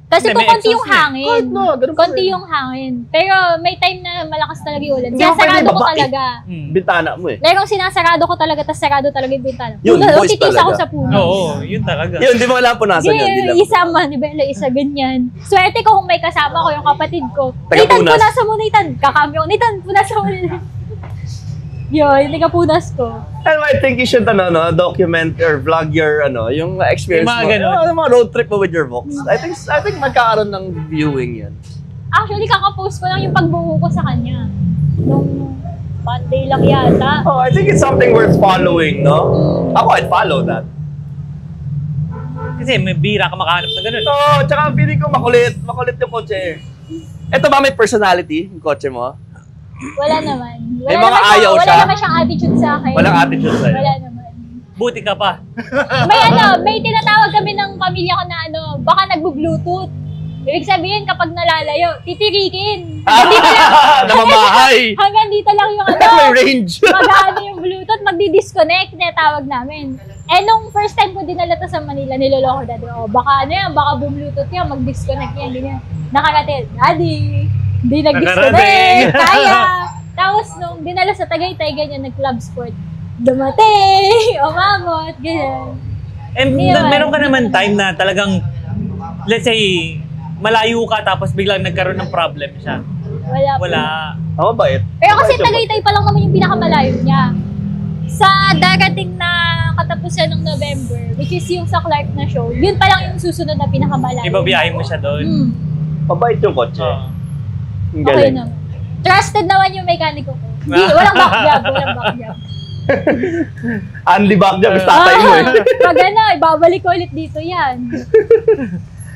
Kasi kung konti yung hangin. Kahit na, ganun pa konti yung hangin. Pero may time na malakas talaga yung ulan. Sinasarado ko talaga. Bintana mo eh. Lerong sinasarado ko talaga, tapos sarado talaga yung bintana. Yun, voice titis talaga. ako sa puno. Oo, yun talaga. Yun, di mo alam punasan yun. Isa man, isa ganyan. Swerte ko kung may kasama ko yung kapatid ko. Taga-punas. Nathan, punasan mo, Nathan. Kakambyo ko, Nathan, punasan mo. Yun, taga-punas ko. And I think you should document or vlog your yung experience mo. Yung mga road trip mo with your Vox. I think magkakaroon ng viewing yan. Actually, kaka-post ko lang yung pagbuo ko sa kanya. Nung Monday lang yata. Oh, I think it's something worth following, no? Ako, I'd follow that. Kasi may bira ka makahanap na ganun. Oo, tsaka feeling ko makulit yung kotse. Ito ba may personality, yung kotse mo? Wala naman. May mga ayaw siya? Wala naman siyang attitude sa akin. Walang attitude sa'yo? Wala naman. Buti ka pa. May tinatawag kami ng pamilya ko na baka nagbo-bluetooth. Ibig sabihin, kapag nalalayo, titirikin. Namamahay! Hanggang dito lang yung May range. mag-ano yung bluetooth, magdi-disconnect, tinatawag namin. Nung first time ko dinala to sa Manila, niloloko daddy, baka baka bum-bluetooth yan, mag-disconnect yan, ganyan. Nakarating, daddy, hindi nag-disconnect, kaya. Tapos nung dinala sa Tagaytay, ganyan, nag-club sport. Dumating, umabot, ganyan. And meron ka naman time na talagang, let's say, malayo ka tapos biglang nagkaroon ng problem siya. Wala. Ang mabait. Pero kasi Tagaytay pa lang naman yung pinakamalayo niya. Sa darating na katapusan ng November, which is yung sa Clark na show, yun pa lang yung susunod na pinakamalayo. Ibabiyahin mo siya doon. Mabait yung kotse. Ang Okay galing. naman. Trusted naman yung mekaniko ko. Walang backjab. Andy Backjab is tatay mo eh. Pag ibabalik ko ulit dito yan.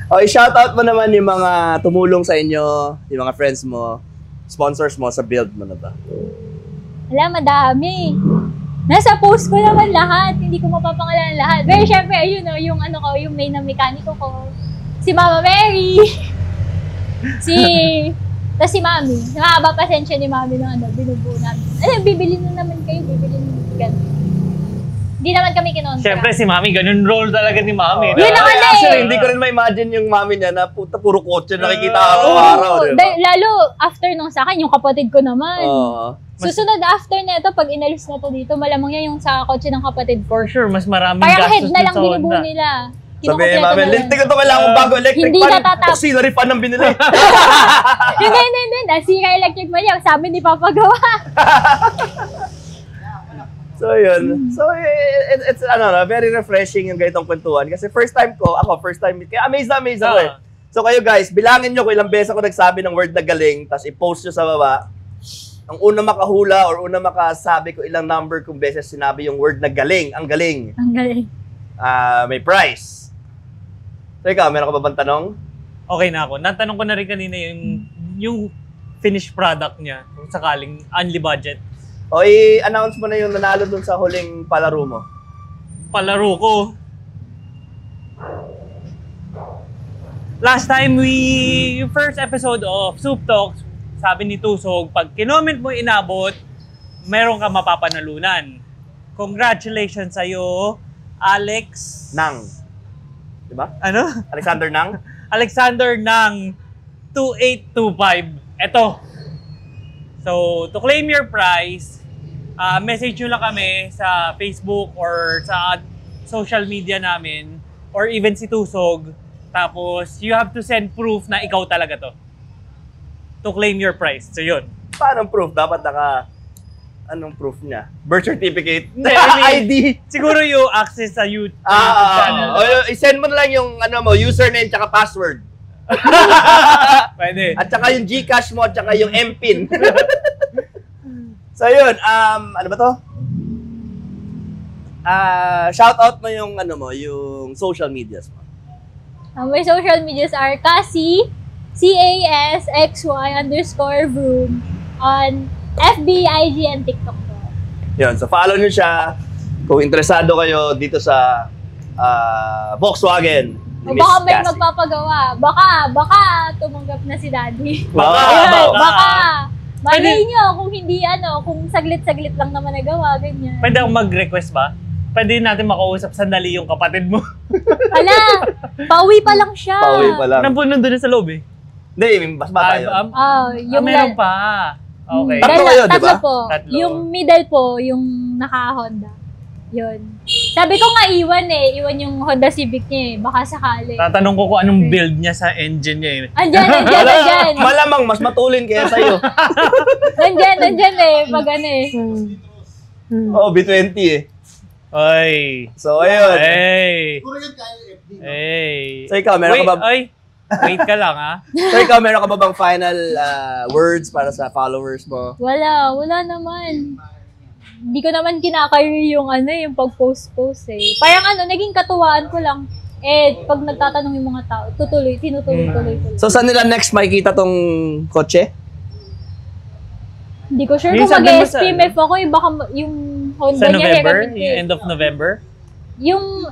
Okay, shoutout mo naman yung mga tumulong sa inyo, yung mga friends mo, sponsors mo sa build mo na ba? Wala, madami. Nasa post ko naman lahat. Hindi ko mapapangalanan lahat. Pero syempre, ayun yung yung main na mekaniko ko. Si Mama Mary. Tapos si Mami. Nakakaba pasensya ni Mami ng binubuo namin. Bibili na naman kayo. Bibili na Hindi naman kami kinontra. Siyempre si Mami, ganun role talaga ni Mami. Yun ang Actually, hindi ko rin ma-imagine yung mami niya na puro kotse nakikita araw-araw. Diba? Lalo, after nung sa akin, yung kapatid ko naman. Susunod after na ito, pag inalis na to dito, malamang yan yung sa kotse ng kapatid ko. For sure, mas maraming parang gastos head na lang sa binubuo Honda. nila. Sabi, Mami, lintik ko ito kailangan kong bago electric Hindi fan. natatap. Auxiliary fan ang binili. Hindi. Nasira electric man yan. Sabi ni Papa gawa. So, yun. So, it's very refreshing yung ganitong kwentuhan. Kasi first time, kaya amazed ako eh. So, kayo guys, bilangin nyo kung ilang beses ako nagsabi ng word na galing, tapos i-post nyo sa baba. ang una makahula or una makasabi ko ilang number kung beses sinabi yung word na galing, ang galing, Ang galing. may prize. So ikaw, meron ka ba bang tanong? Okay na ako. Natanong ko na rin kanina yung finished product niya. Kung sakaling only budget. O i-announce mo na yung nanalo dun sa huling palaro mo. Palaro ko. Last time yung first episode of Soup Talks, sabi ni Tusog, pag kinoment mo inabot, meron ka mapapanalunan. Congratulations sa'yo, Alex. Nang. Diba? Ano? Alexander Nang? Alexander ng 2825. Eto. So, to claim your prize, message nyo lang kami sa Facebook or sa social media namin or even si Tusog. Tapos, you have to send proof na ikaw talaga to. To claim your prize. So, yun. Paano proof? Dapat anong proof niya? Birth certificate? Hindi, I mean, ID? Siguro yung access sa YouTube channel. I-send mo na lang yung username tsaka password. Pwede. At tsaka yung GCash mo at tsaka yung MPIN. So yun, ano ba to? Shout out mo yung yung social medias mo. My social medias are Cassie, CASXY_Vroom on FB, IG, and TikTok po. Yun, so follow nyo siya kung interesado kayo dito sa Volkswagen. O baka may magpapagawa. Baka tumanggap na si Daddy. Baka. Baka. Malay nyo kung hindi kung saglit-saglit lang naman nagawa, ganyan. Pwede akong mag-request ba? Pwede natin makausap sandali yung kapatid mo. Ala, pauwi pa lang siya. Pauwi pa lang. Nandun sa loob eh. Hindi, mas bata yun. Meron pa. Okay. Tatlo kayo, di ba? Tatlo po. Tatlo. Yung middle po, yung naka-Honda. Yun. Sabi ko nga iwan yung Honda Civic niya baka sakali. Tatanong ko kung anong build niya sa engine niya eh. Andyan. Malamang mas matulin kaya sa'yo. Andyan pag B20 eh. Oy. So, ayun. Hey. Puro yun kaya yung FD. Hey. So, ikaw, meron ka ba? Wait ka lang ha. So, ikaw, meron ka ba bang final words para sa followers mo? Wala naman. Hindi ko naman kinakaya yung yung pag-post eh. Parang naging katuwaan ko lang. Pag nagtatanong yung mga tao, tinutuloy ko lang. So, saan nila next makikita tong kotse? Hindi ko sure Yung kung sabi mo mag-SPMF ako, baka yung Honda Sa niya November? hiramin Yung end of November? Yung,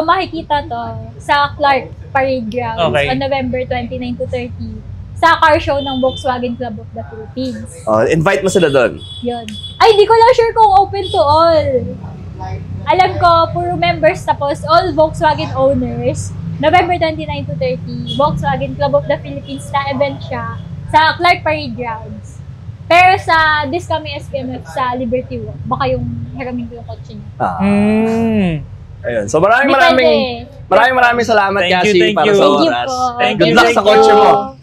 makikita to sa Clark Parade Grounds Okay. on November 29 to 30 sa car show ng Volkswagen Club of the Philippines. Oh, invite mo sila doon. Yun. Ay, hindi ko lang sure kung open to all. Alam ko, puro members tapos all Volkswagen owners. November 29 to 30, Volkswagen Club of the Philippines na event siya sa Clark Parade Grounds. Pero sa this coming SPMF sa Liberty Walk, baka yung hiramin ko yung kotse niya. Ayun. So maraming salamat Thank you, Cassie thank para you. sa Thank you oras. po. Thank Good you, luck thank sa kotse you. mo.